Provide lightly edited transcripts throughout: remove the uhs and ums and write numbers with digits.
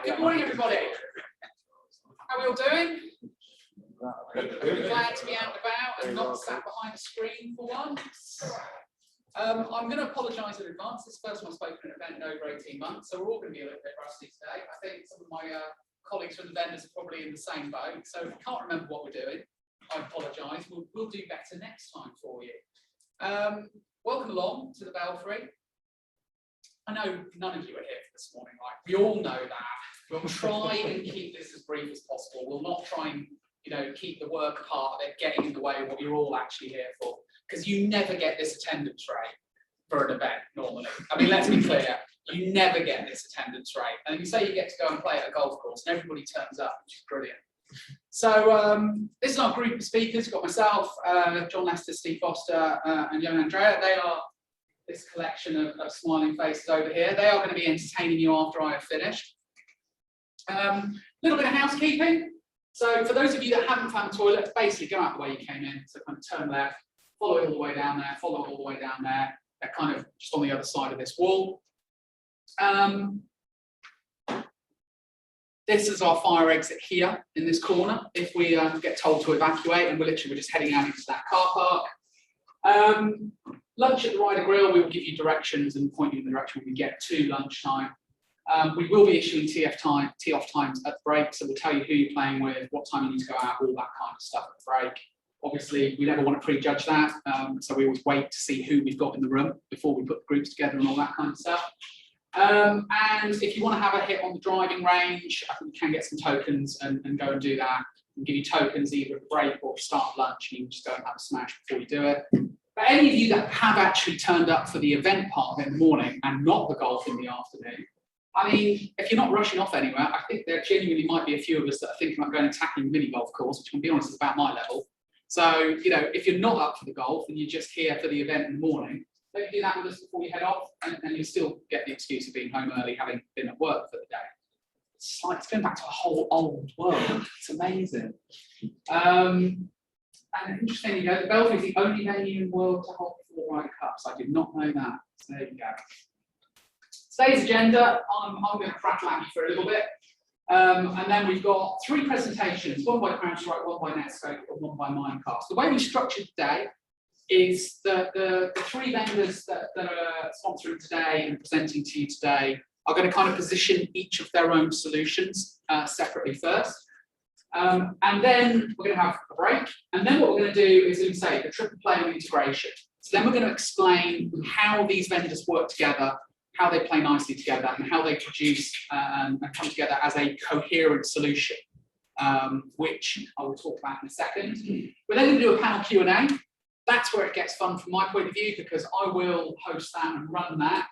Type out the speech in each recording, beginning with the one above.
Good morning, everybody. How are we all doing? Glad to be out and about and not sat behind a screen for once. I'm going to apologise in advance. This is the first time I've spoken at an event in over 18 months, so we're all going to be a little bit rusty today. I think some of my colleagues from the vendors are probably in the same boat, so if you can't remember what we're doing, I apologise. We'll do better next time for you. Welcome along to the Belfry. I know none of you are here for this morning, right? We all know that. We'll try and keep this as brief as possible. We'll not try and, keep the work part of it getting in the way of what you're all actually here for, because you never get this attendance rate for an event normally. I mean, let's be clear, you never get this attendance rate. And you say you get to go and play at a golf course and everybody turns up, which is brilliant. So this is our group of speakers. We've got myself, John Lester, Steve Foster, and young Andrea. They are this collection of smiling faces over here. They are going to be entertaining you after I have finished. Little bit of housekeeping. So for those of you that haven't found the toilet, basically go out the way you came in. So kind of turn left, follow it all the way down there, follow it all the way down there. They're kind of just on the other side of this wall. This is our fire exit here in this corner. If we get told to evacuate, and we're just heading out into that car park. Lunch at the Ryder Grill, we will give you directions and point you in the direction when we get to lunchtime. We will be issuing tee-off times at the break, so we'll tell you who you're playing with, what time you need to go out, all that kind of stuff at the break. Obviously, we never want to prejudge that, so we always wait to see who we've got in the room before we put the groups together and all that kind of stuff. And if you want to have a hit on the driving range, I think you can get some tokens and go and do that. We'll give you tokens either at the break or start lunch, and you can just go and have a smash before you do it. But any of you that have actually turned up for the event part of it in the morning and not the golf in the afternoon, I mean, if you're not rushing off anywhere, I think there genuinely might be a few of us that are thinking about going and tackling mini golf course, which, to be honest, is about my level. So, if you're not up for the golf and you're just here for the event in the morning, don't do that with us before you head off, and you'll still get the excuse of being home early, having been at work for the day. It's like it's going back to a whole old world. It's amazing. And interestingly, the Belfry is the only venue in the world to hold 4 Ryder Cups. I did not know that. So there you go. Today's agenda, I'm going to prattle at you for a little bit. And then we've got 3 presentations, one by Crowdstrike, one by Netskope, and one by Mimecast. The way we structured today is that the 3 vendors that are sponsoring today and presenting to you today are going to kind of position each of their own solutions separately first. And then we're going to have a break. And then what we're going to do is, as we say, the triple play of integration. So then we're going to explain how these vendors work together, how they play nicely together, and how they produce and come together as a coherent solution, which I will talk about in a second. We're then going to do a panel Q&A. That's where it gets fun from my point of view, because I will host that and run that.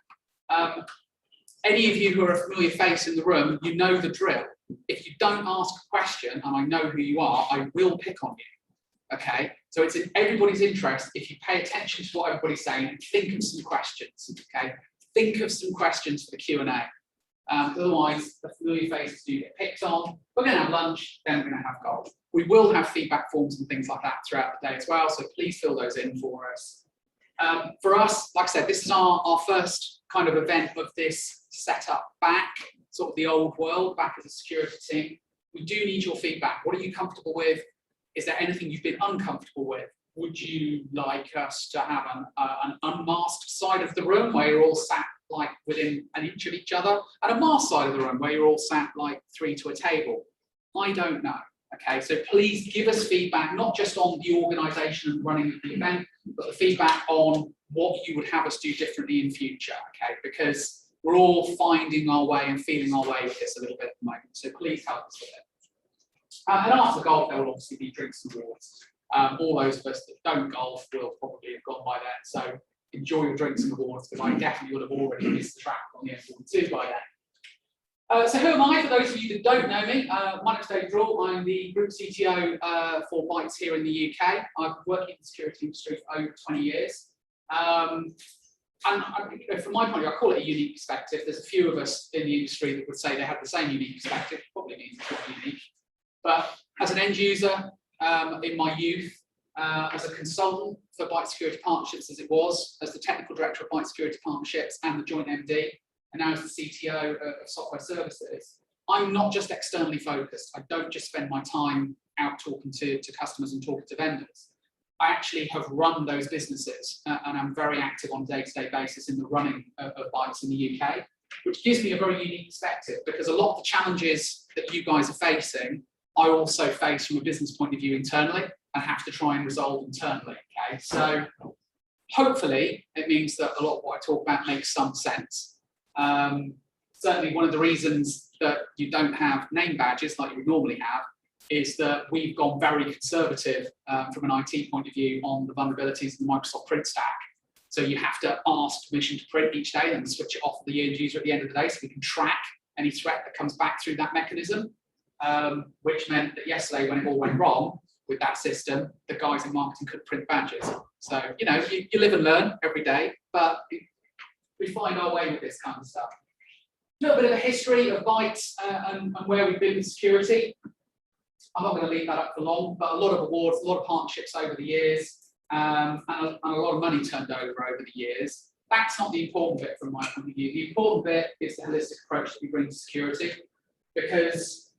Any of you who are a familiar face in the room, you know the drill. If you don't ask a question, and I know who you are, I will pick on you. Okay? So it's in everybody's interest if you pay attention to what everybody's saying and think of some questions. Okay? Think of some questions for the Q&A. Otherwise, the familiar faces do get picked on. We're going to have lunch, then we're going to have golf. We will have feedback forms and things like that throughout the day as well, so please fill those in for us. For us, like I said, this is our first kind of event of this setup back, sort of the old world, back as a security team. We do need your feedback. What are you comfortable with? Is there anything you've been uncomfortable with? Would you like us to have an unmasked side of the room where you're all sat like within an inch of each other, and a masked side of the room where you're all sat like 3 to a table? I don't know. Okay, so please give us feedback, not just on the organisation and running of the event, but the feedback on what you would have us do differently in future. Okay, because we're all finding our way and feeling our way with this a little bit at the moment. So please help us with it. And after the golf, there will obviously be drinks and awards. All those of us that don't golf will probably have gone by then. So enjoy your drinks and awards, because I definitely would have already missed the track on the M42 by then. So who am I? For those of you that don't know me, my name is David Drawl. I'm the Group CTO for Bytes here in the UK. I've worked in the security industry for over 20 years. And from my point of view, I call it a unique perspective. There's a few of us in the industry that would say they have the same unique perspective. Probably means it's not unique. But as an end user, in my youth, as a consultant for Byte Security Partnerships, as it was, as the technical director of Byte Security Partnerships and the joint MD, and now as the CTO of software services, I'm not just externally focused. I don't just spend my time out talking to customers and talking to vendors. I actually have run those businesses, and I'm very active on a day-to-day basis in the running of bikes in the UK, which gives me a very unique perspective, because a lot of the challenges that you guys are facing, I also face from a business point of view internally and have to try and resolve internally. Okay, so hopefully it means that a lot of what I talk about makes some sense. Certainly one of the reasons that you don't have name badges like you would normally have is that we've gone very conservative from an IT point of view on the vulnerabilities in the Microsoft print stack. So you have to ask permission to print each day and switch it off for the end user at the end of the day, so we can track any threat that comes back through that mechanism, which meant that yesterday, when it all went wrong with that system, the guys in marketing couldn't print badges. So, you know, you live and learn every day, but we find our way with this kind of stuff. A little bit of a history of Bytes and where we've been with security. I'm not going to leave that up for long, but a lot of awards, a lot of partnerships over the years, and a lot of money turned over the years. That's not the important bit from my point of view. The important bit is the holistic approach that we bring to security, because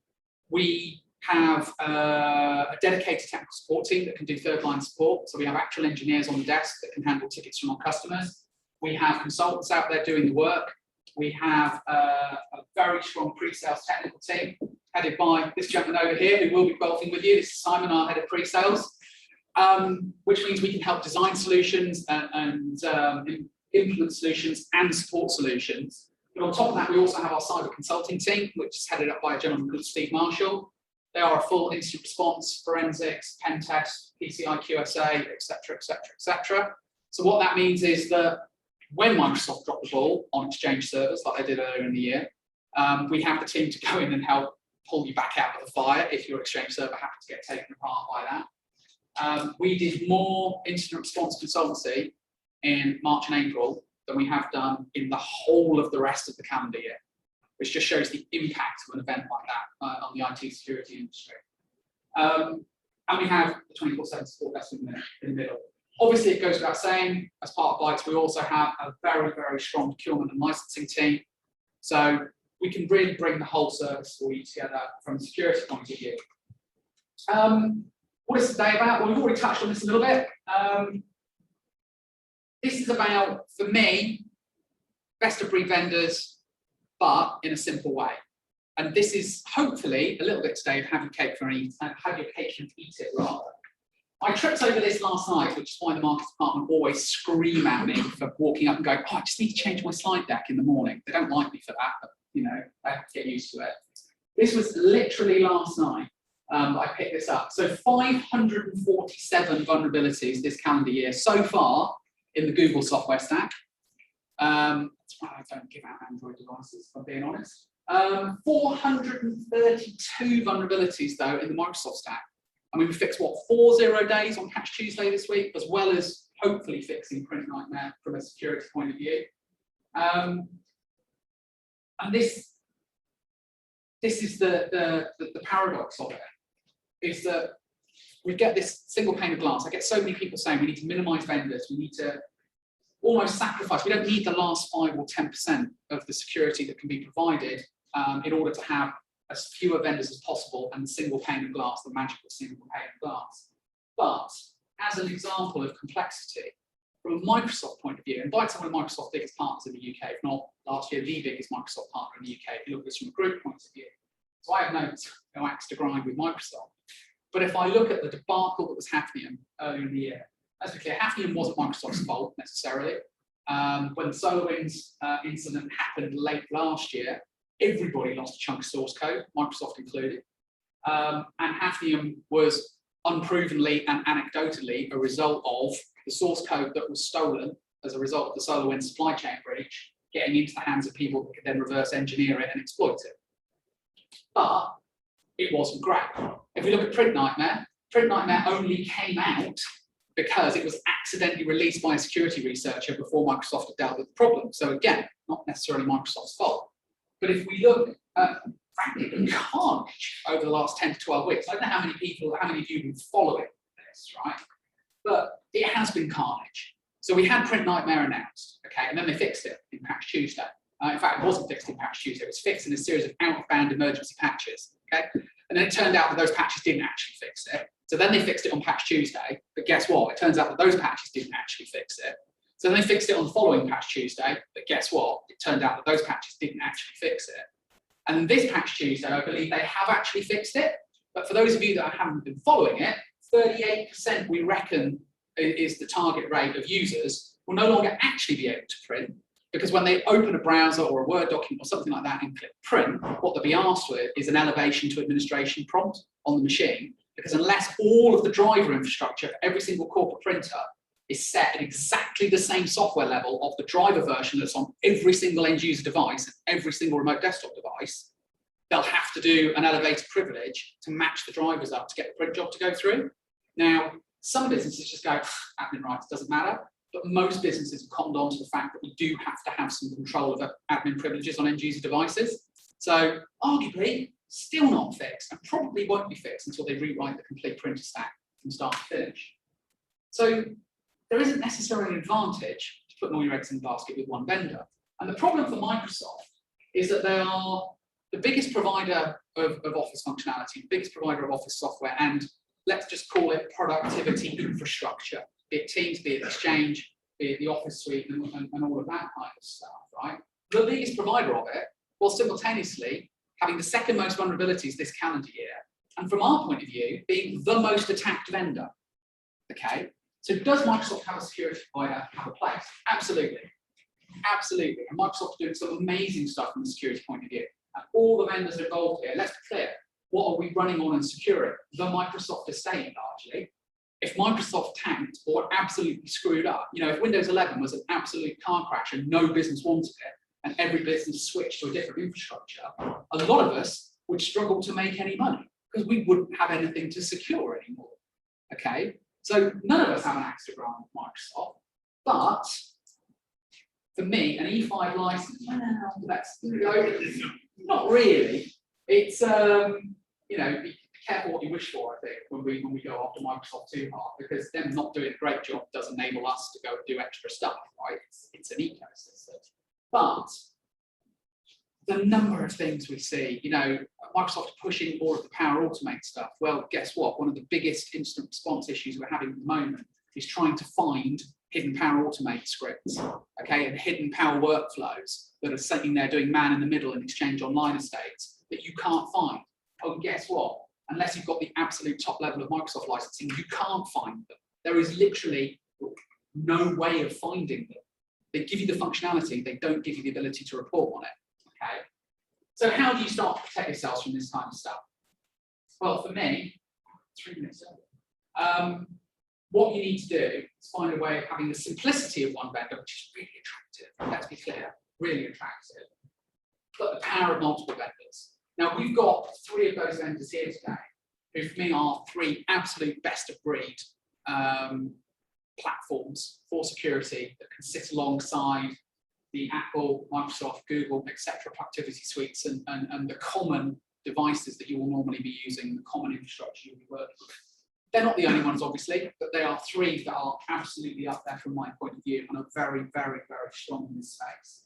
we have a dedicated technical support team that can do third-line support. So we have actual engineers on the desk that can handle tickets from our customers. We have consultants out there doing the work. We have a very strong pre-sales technical team, headed by this gentleman over here, who will be quoting with you. This is Simon, our head of pre-sales, which means we can help design solutions and implement solutions and support solutions. But on top of that, we also have our cyber consulting team, which is headed up by a gentleman called Steve Marshall. They are a full incident response, forensics, pen test, PCI QSA, etc., etc., etc. So what that means is that when Microsoft dropped the ball on Exchange servers, like they did earlier in the year, we have the team to go in and help pull you back out of the fire if your Exchange server happens to get taken apart by that. We did more incident response consultancy in March and April than we have done in the whole of the rest of the calendar year, which just shows the impact of an event like that on the IT security industry. And we have the 24/7 support desk in the middle. Obviously, it goes without saying, as part of Bytes, we also have a very, very strong procurement and licensing team. So we can really bring the whole service for you together from a security point of view. What is today about? Well, we've already touched on this a little bit. This is about, for me, best of breed vendors, but in a simple way. And this is hopefully a little bit today of have your cake and eat it rather. I tripped over this last night, which is why the marketing department always scream at me for walking up and going, oh, I just need to change my slide deck in the morning. They don't like me for that, but you know, I have to get used to it. This was literally last night I picked this up. So 547 vulnerabilities this calendar year so far in the Google software stack. That's why I don't give out Android devices, if I'm being honest. 432 vulnerabilities though in the Microsoft stack. I mean, we fixed what, 4 0 days on Patch Tuesday this week, as well as hopefully fixing Print Nightmare from a security point of view. And this is the paradox of it, is that we get this single pane of glass. I get so many people saying we need to minimize vendors, we need to almost sacrifice. We don't need the last 5 or 10% of the security that can be provided in order to have as fewer vendors as possible and the single pane of glass, the magical single pane of glass. But as an example of complexity, from a Microsoft point of view, and Bytes are one of Microsoft's biggest partners in the UK, if not last year, the biggest Microsoft partner in the UK, if you look at this from a group point of view. So I have no axe to grind with Microsoft. But if I look at the debacle that was happening earlier in the year, let's be clear, Hafnium wasn't Microsoft's fault necessarily. When the SolarWinds incident happened late last year, everybody lost a chunk of source code, Microsoft included. And Hafnium was unprovenly and anecdotally a result of the source code that was stolen as a result of the SolarWinds supply chain breach getting into the hands of people that could then reverse engineer it and exploit it. But it wasn't great. If we look at Print Nightmare only came out because it was accidentally released by a security researcher before Microsoft had dealt with the problem. So again, not necessarily Microsoft's fault. But if we look at, frankly, the carnage over the last 10 to 12 weeks, I don't know how many of you have been following this, right? But it has been carnage. So we had Print Nightmare announced, okay, and then they fixed it in Patch Tuesday. In fact, it wasn't fixed in Patch Tuesday. It was fixed in a series of out-of-band emergency patches. Okay, and then it turned out that those patches didn't actually fix it. So then they fixed it on Patch Tuesday. But guess what? It turns out that those patches didn't actually fix it. So then they fixed it on the following Patch Tuesday. But guess what? It turned out that those patches didn't actually fix it. And this Patch Tuesday, I believe they have actually fixed it. But for those of you that haven't been following it, 38% we reckon is the target rate of users will no longer actually be able to print, because when they open a browser or a Word document or something like that and click print, what they'll be asked with is an elevation to administration prompt on the machine, because unless all of the driver infrastructure for every single corporate printer is set at exactly the same software level of the driver version that's on every single end user device and every single remote desktop device, they'll have to do an elevated privilege to match the drivers up to get the print job to go through. Now, some businesses just go, admin rights doesn't matter, but most businesses have cottoned on to the fact that we do have to have some control of admin privileges on end user devices. So arguably, still not fixed, and probably won't be fixed until they rewrite the complete printer stack from start to finish. So there isn't necessarily an advantage to putting all your eggs in the basket with one vendor. And the problem for Microsoft is that they are the biggest provider of Office functionality, the biggest provider of Office software, and let's just call it productivity infrastructure, be it Teams, be it Exchange, be it the Office suite, and all of that kind of stuff, right? The biggest provider of it, while simultaneously having the second most vulnerabilities this calendar year, and from our point of view, being the most attacked vendor, okay? So does Microsoft have a security provider have a place? Absolutely, absolutely. And Microsoft's doing some amazing stuff from a security point of view. And all the vendors involved here, let's be clear, what are we running on and securing? The Microsoft estate, largely. If Microsoft tanked or absolutely screwed up, you know, if Windows 11 was an absolute car crash and no business wanted it, and every business switched to a different infrastructure, a lot of us would struggle to make any money because we wouldn't have anything to secure anymore, okay? So none of us have an axe to grind with Microsoft, but for me, an E5 license, that's not really. It's, you know, be careful what you wish for, I think, when we go after Microsoft too hard, because them not doing a great job does enable us to go and do extra stuff, right? It's an ecosystem. But the number of things we see, you know, Microsoft pushing more of the Power Automate stuff. Well, guess what? One of the biggest instant response issues we're having at the moment is trying to find hidden Power Automate scripts, okay, and hidden Power workflows that are sitting there doing man in the middle and Exchange Online estates that you can't find. Oh, guess what? Unless you've got the absolute top level of Microsoft licensing, you can't find them. There is literally no way of finding them. They give you the functionality, they don't give you the ability to report on it, okay? So how do you start to protect yourselves from this kind of stuff? Well, for me, 3 minutes over. What you need to do is find a way of having the simplicity of one vendor, which is really attractive, let's be clear, really attractive, but the power of multiple vendors. Now, we've got 3 of those vendors here today, who for me are 3 absolute best of breed platforms for security that can sit alongside the Apple, Microsoft, Google, etc. productivity suites and the common devices that you will normally be using, the common infrastructure you'll be working with. They're not the only ones, obviously, but they are 3 that are absolutely up there from my point of view and are very, very, very strong in this space.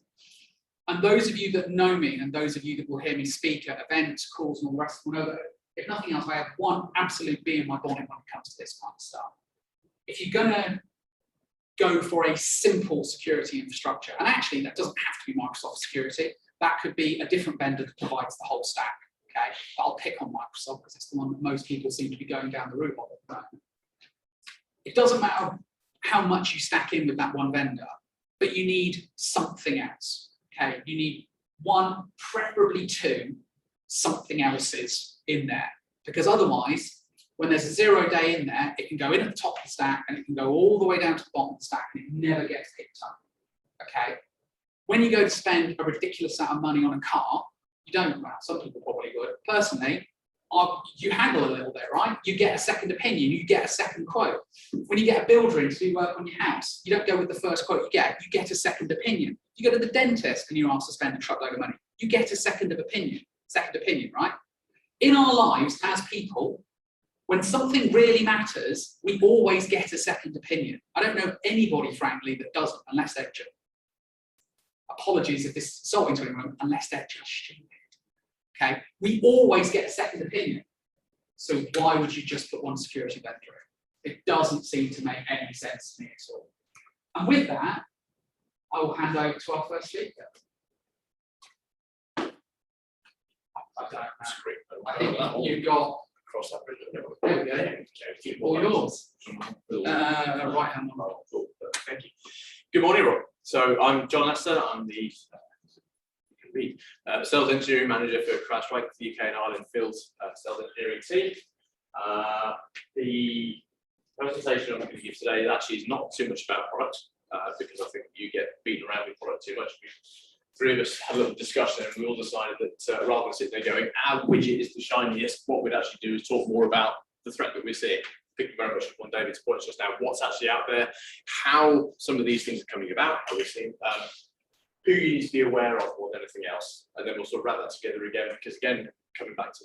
And those of you that know me and those of you that will hear me speak at events, calls, and all the rest will know that, if nothing else, I have one absolute bee in my bonnet when it comes to this kind of stuff. If you're going to go for a simple security infrastructure, and actually that doesn't have to be Microsoft security, that could be a different vendor that provides the whole stack, okay? But I'll pick on Microsoft because it's the one that most people seem to be going down the route of at the moment. It doesn't matter how much you stack in with that one vendor, but you need something else, okay? You need 1, preferably 2, something else's in there, because otherwise, when there's a 0 day in there, it can go in at the top of the stack and it can go all the way down to the bottom of the stack and it never gets picked up, okay? When you go to spend a ridiculous amount of money on a car, you don't, well, some people probably would. Personally, you haggle a little bit, right? You get a second opinion, you get a second quote. When you get a builder in to do work on your house, you don't go with the first quote you get a second opinion. You go to the dentist and you're asked to spend a truckload of money, you get a second opinion, right? In our lives as people, when something really matters, we always get a second opinion. I don't know anybody, frankly, that doesn't, unless they're apologies if this is insulting to anyone, unless they're just stupid. Okay, we always get a second opinion. So why would you just put one security vendor in? It doesn't seem to make any sense to me at all. And with that, I will hand over to our first speaker. I don't know. I think you've got. Cross that bridge. There we go. All yours. Right hand one. Thank you. Good morning, Rob. So I'm John Lester. I'm the sales engineering manager for Crowdstrike, the UK and Ireland field sales engineering team. The presentation I'm going to give today actually is not too much about product because I think you get beaten around with product too much. Three of us had a little discussion and we all decided that rather than sitting there going, our widget is the shiniest, what we'd actually do is talk more about the threat that we're seeing. Thinking very much on David's point just now, what's actually out there, how some of these things are coming about, how we're seeing, who you need to be aware of more than anything else. And then we'll sort of wrap that together again, because again, coming back to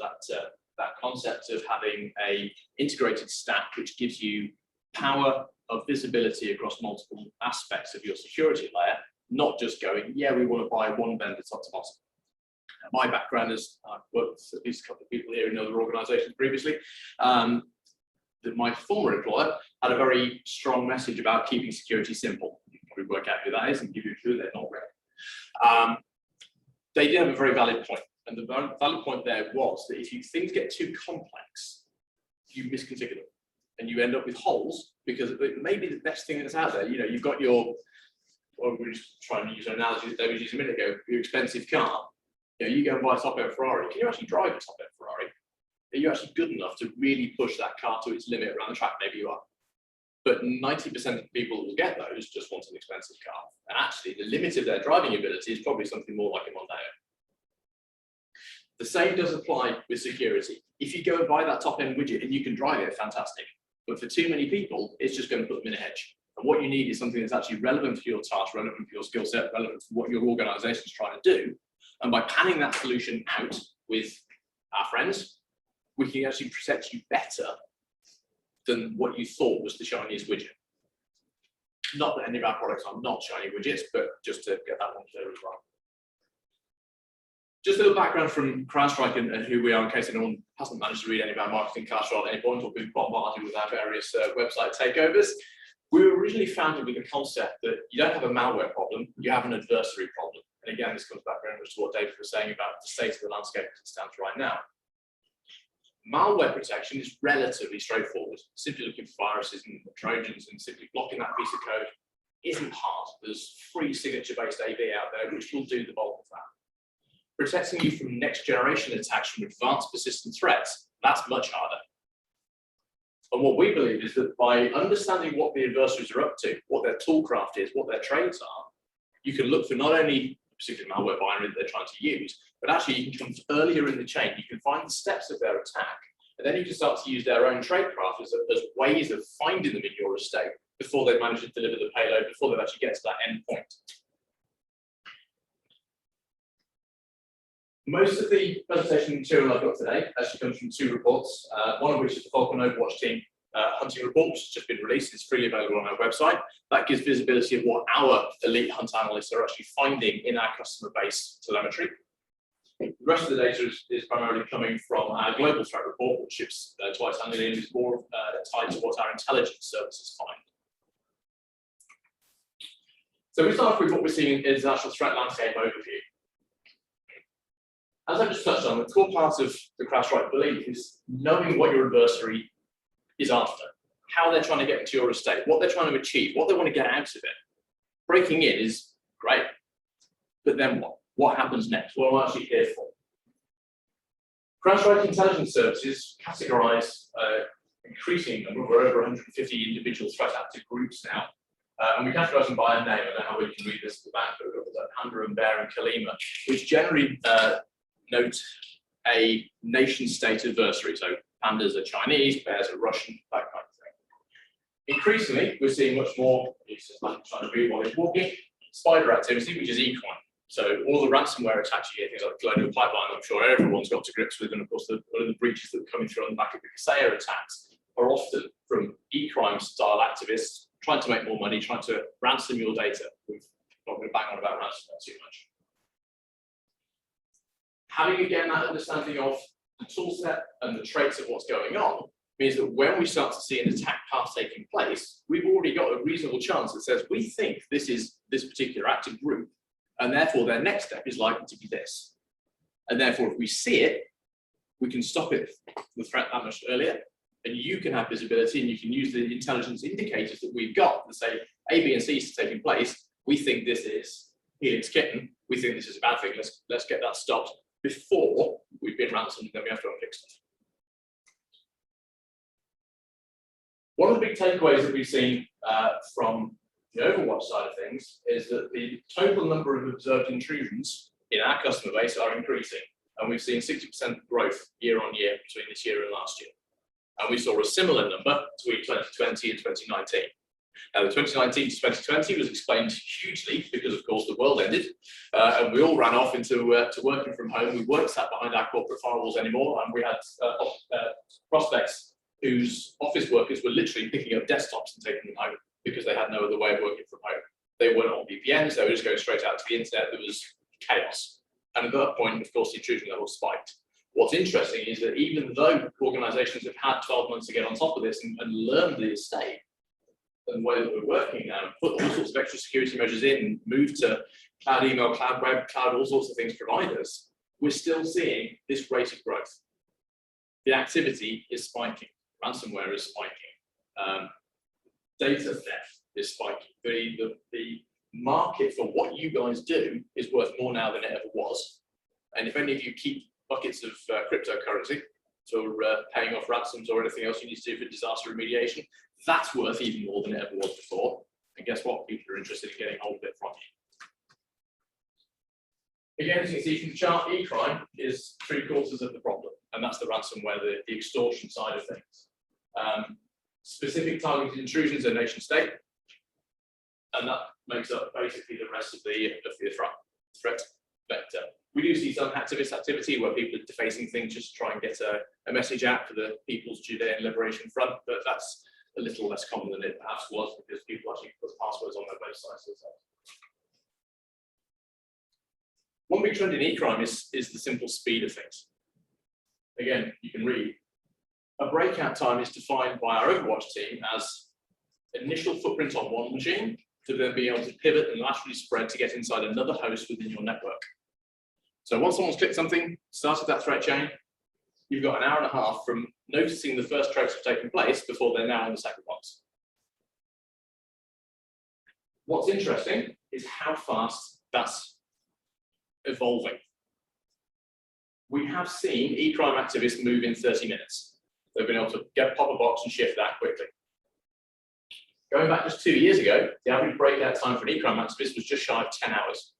that concept of having a integrated stack which gives you power of visibility across multiple aspects of your security layer, not just going, yeah, we want to buy one vendor top to bottom. My background is I've worked with at least a couple of people here in other organizations previously. My former employer had a very strong message about keeping security simple. You can probably work out who that is and give you a clue they're not ready. They did have a very valid point. And the valid point there was that if things get too complex, you misconfigure them. And you end up with holes because it may be the best thing that's out there. You know, you've got your, well, we're just trying to use an analogy that David used a minute ago, your expensive car. You know, you go and buy a top-end Ferrari. Can you actually drive a top-end Ferrari? Are you actually good enough to really push that car to its limit around the track? Maybe you are. But 90% of the people who will get those just want an expensive car. And actually, the limit of their driving ability is probably something more like a Mondeo. The same does apply with security. If you go and buy that top-end widget and you can drive it, fantastic. But for too many people, it's just going to put them in a hedge. And what you need is something that's actually relevant for your task, relevant for your skill set, relevant for what your organization is trying to do. And by panning that solution out with our friends, we can actually protect you better than what you thought was the shiniest widget. Not that any of our products are not shiny widgets, but just to get that one clear as well. Just a little background from Crowdstrike and who we are, in case anyone hasn't managed to read any of our marketing cards at any point or been bombarded with our various website takeovers. We were originally founded with the concept that you don't have a malware problem, you have an adversary problem. And again, this comes back very much to what David was saying about the state of the landscape as it stands right now. Malware protection is relatively straightforward. Simply looking for viruses and Trojans and simply blocking that piece of code isn't hard. There's free signature-based AV out there which will do the bulk of that. Protecting you from next generation attacks from advanced persistent threats, that's much harder. And what we believe is that by understanding what the adversaries are up to, what their toolcraft is, what their trades are, you can look for not only a particular malware binary that they're trying to use, but actually you can come earlier in the chain. You can find the steps of their attack, and then you can start to use their own tradecraft as ways of finding them in your estate before they manage to deliver the payload, before they actually get to that end point. Most of the presentation material I've got today actually comes from two reports, one of which is the Falcon Overwatch team hunting report, which has just been released. It's freely available on our website. That gives visibility of what our elite hunt analysts are actually finding in our customer base telemetry. The rest of the data is primarily coming from our global threat report, which ships twice annually and is more tied to what our intelligence services find. So we start off with what we're seeing in the actual threat landscape overview. As I just touched on, the core part of the Crowdstrike belief is knowing what your adversary is after, how they're trying to get into your estate, what they're trying to achieve, what they want to get out of it. Breaking in is great, but then what? What happens next? What am I actually here for? Crowdstrike intelligence services categorize increasing number, we're over 150 individual threat active groups now, and we categorize them by a name. I don't know how we can read this at the back, but we've got Panda and Bear and Kalima, which generally note a nation state adversary. So pandas are Chinese, bears are Russian, that kind of thing. Increasingly, we're seeing much more, it's like trying to read while it's walking, spider activity, which is equine. So all the ransomware attacks you get, things like Colonial Pipeline, I'm sure everyone's got to grips with, and of course one of the breaches that are coming through on the back of the Kaseya attacks are often from e-crime style activists trying to make more money, trying to ransom your data with not going to bang on about ransomware too much. Having again that understanding of the tool set and the traits of what's going on means that when we start to see an attack path taking place, we've already got a reasonable chance that says we think this is this particular active group, and therefore their next step is likely to be this. And therefore, if we see it, we can stop it, the threat, that much earlier, and you can have visibility and you can use the intelligence indicators that we've got and say A, B, and C is taking place. We think this is Helix Kitten. We think this is a bad thing. Let's get that stopped before we've been ransomed, then we have to unpick stuff. One of the big takeaways that we've seen from the Overwatch side of things is that the total number of observed intrusions in our customer base are increasing, and we've seen 60% growth year on year between this year and last year. And we saw a similar number between 2020 and 2019. Now, the 2019 to 2020 was explained hugely because, of course, the world ended, and we all ran off into to working from home. We weren't sat behind our corporate firewalls anymore, and we had prospects whose office workers were literally picking up desktops and taking them home because they had no other way of working from home. They weren't on VPNs, they were just going straight out to the internet. There was chaos. And at that point, of course, the intrusion level spiked. What's interesting is that even though organizations have had 12 months to get on top of this and learn the estate and the way that we're working now, put all sorts of extra security measures in, move to cloud email, cloud web, cloud, all sorts of things providers, we're still seeing this rate of growth. The activity is spiking. Ransomware is spiking. Data theft is spiking. The market for what you guys do is worth more now than it ever was. And if any of you keep buckets of cryptocurrency for paying off ransoms or anything else you need to do for disaster remediation, that's worth even more than it ever was before. And guess what? People are interested in getting hold of it from you. Again, as you can see from the chart, e-crime is 3/4 of the problem, and that's the ransomware, the extortion side of things. Specific targeted intrusions are nation state, and that makes up basically the rest of the threat vector. We do see some activist activity where people are defacing things just to try and get a message out for the People's Judean Liberation Front, but that's a little less common than it perhaps was because people actually put passwords on their websites themselves. One big trend in e-crime is the simple speed of things. Again, you can read. A breakout time is defined by our Overwatch team as initial footprint on one machine to then be able to pivot and laterally spread to get inside another host within your network. So once someone's clicked something, started that threat chain, you've got an hour and a half from noticing the first trace have taken place before they're now on the second ones. What's interesting is how fast that's evolving. We have seen e-crime activists move in 30 minutes. They've been able to pop a box and shift that quickly. Going back just 2 years ago, the average breakout time for an e-crime activist was just shy of 10 hours.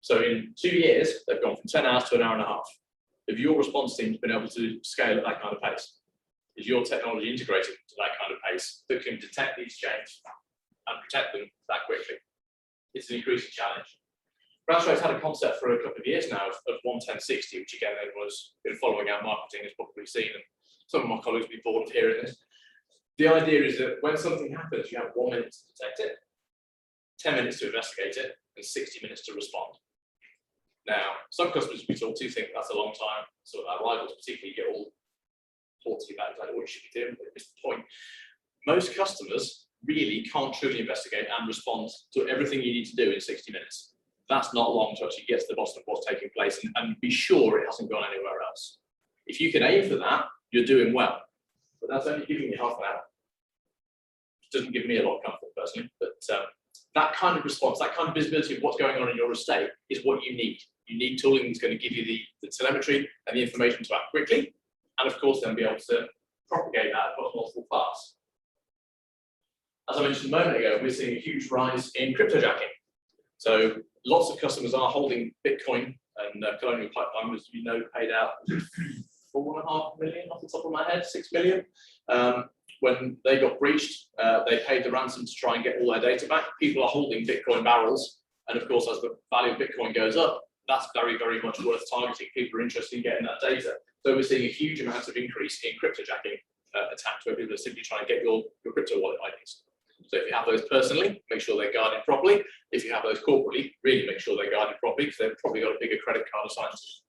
So in 2 years, they've gone from 10 hours to an hour and a half. Have your response teams been able to scale at that kind of pace? Is your technology integrated to that kind of pace that can detect these chains and protect them that quickly? It's an increasing challenge. Crowdstrike's had a concept for a couple of years now of 11060, which again, anyone who's been following our marketing has probably seen, and some of my colleagues will be bored of hearing this. The idea is that when something happens, you have 1 minute to detect it, 10 minutes to investigate it, and 60 minutes to respond. Now, some customers we talk to think that's a long time, so our rivals particularly get all haughty about exactly what you should be doing, but it's the point. Most customers really can't truly investigate and respond to everything you need to do in 60 minutes. That's not long to actually get to the bottom of what's taking place and be sure it hasn't gone anywhere else. If you can aim for that, you're doing well. But that's only giving you half an hour. It doesn't give me a lot of comfort personally, but that kind of response, that kind of visibility of what's going on in your estate is what you need. You need tooling that's going to give you the telemetry and the information to act quickly, and of course then be able to propagate that across multiple paths. As I mentioned a moment ago, we're seeing a huge rise in cryptojacking. So lots of customers are holding Bitcoin, and Colonial Pipeline, as you know, paid out 4.5 million off the top of my head, 6 million. When they got breached, they paid the ransom to try and get all their data back. People are holding Bitcoin barrels, and of course, as the value of Bitcoin goes up, that's very, very much worth targeting. People are interested in getting that data. So we're seeing a huge amount of increase in cryptojacking attacks, where people are simply trying to get your crypto wallet IDs. So if you have those personally, make sure they're guarded properly. If you have those corporately, really make sure they're guarded properly because they've probably got a bigger credit card assigned to them.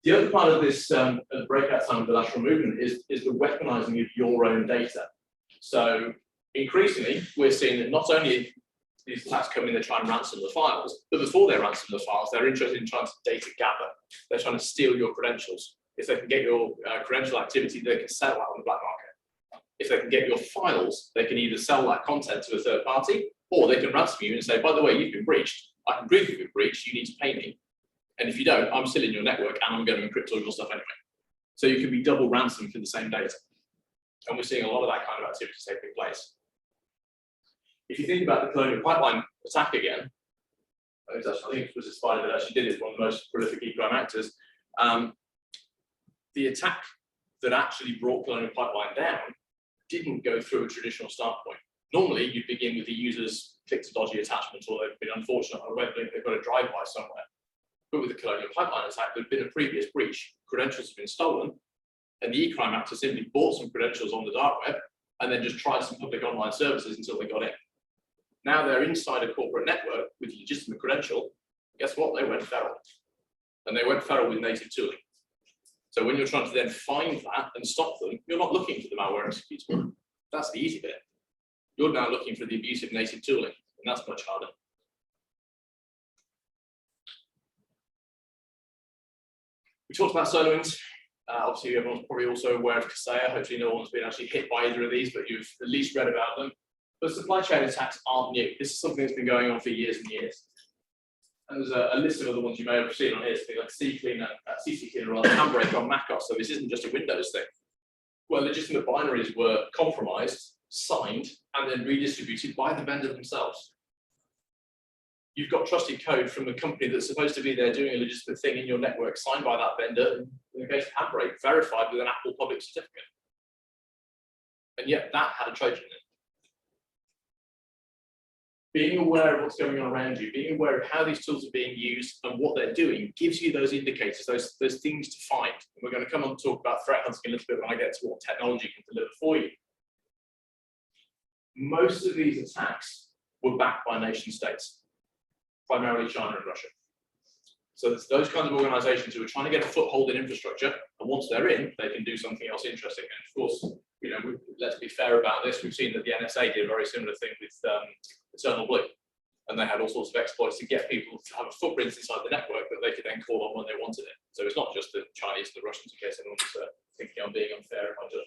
The other part of this breakout time of the lateral movement is the weaponizing of your own data. So increasingly, we're seeing that not only these attacks come in, they try and ransom the files, but before they ransom the files, they're interested in trying to data gather. They're trying to steal your credentials. If they can get your credential activity, they can sell that on the black market. If they can get your files, they can either sell that content to a third party, or they can ransom you and say, by the way, you've been breached. I can prove you've been breached, you need to pay me. And if you don't, I'm still in your network and I'm going to encrypt all your stuff anyway. So you can be double ransomed for the same data. And we're seeing a lot of that kind of activity taking place. If you think about the Colonial Pipeline attack again, I think it was a spider that actually did it, one of the most prolific e-crime actors. The attack that actually brought Colonial Pipeline down didn't go through a traditional start point. Normally, you'd begin with the users clicked a dodgy attachment, or they've been unfortunate on a web link, they've got a drive-by somewhere. But with the Colonial Pipeline attack, there'd been a previous breach, credentials have been stolen, and the e-crime actor simply bought some credentials on the dark web and then just tried some public online services until they got in. Now they're inside a corporate network with a legitimate credential. Guess what? They went feral. And they went feral with native tooling. So when you're trying to then find that and stop them, you're not looking for the malware executable. That's the easy bit. You're now looking for the abusive native tooling, and that's much harder. We talked about SolarWinds. Obviously, everyone's probably also aware of Kaseya. Hopefully, no one's been actually hit by either of these, but you've at least read about them. But supply chain attacks aren't new. This is something that's been going on for years and years. And there's a list of other ones you may have seen on here, something like CC Cleaner or Handbrake on macOS. So this isn't just a Windows thing. Where legitimate binaries were compromised, signed, and then redistributed by the vendor themselves. You've got trusted code from a company that's supposed to be there doing a legitimate thing in your network, signed by that vendor, in the case of Handbrake, verified with an Apple public certificate. And yet that had a Trojan in it. Being aware of what's going on around you, being aware of how these tools are being used and what they're doing gives you those indicators, those things to find. And we're going to come on and talk about threat hunting a little bit when I get to what technology can deliver for you. Most of these attacks were backed by nation states, primarily China and Russia. So it's those kinds of organizations who are trying to get a foothold in infrastructure, and once they're in, they can do something else interesting. And of course, you know, let's be fair about this. We've seen that the NSA did a very similar thing with Eternal Blue, and they had all sorts of exploits to get people to have a footprint inside the network that they could then call on when they wanted it. So it's not just the Chinese and the Russians, in case anyone's thinking I'm being unfair in my judgment.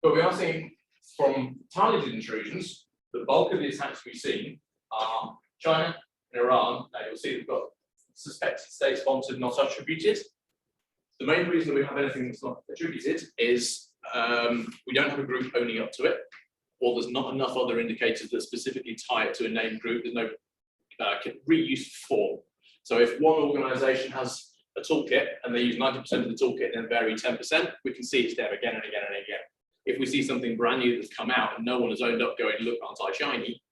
But we are seeing from targeted intrusions, the bulk of the attacks we've seen are China and Iran. Now you'll see we've got suspected state-sponsored, not attributed. The main reason we have anything that's not attributed is we don't have a group owning up to it, or there's not enough other indicators that specifically tie it to a named group. There's no reuse form. So if one organization has a toolkit and they use 90% of the toolkit and then vary 10%, we can see it's there again and again and again. If we see something brand new that's come out and no one has owned up going, look, anti-shiny,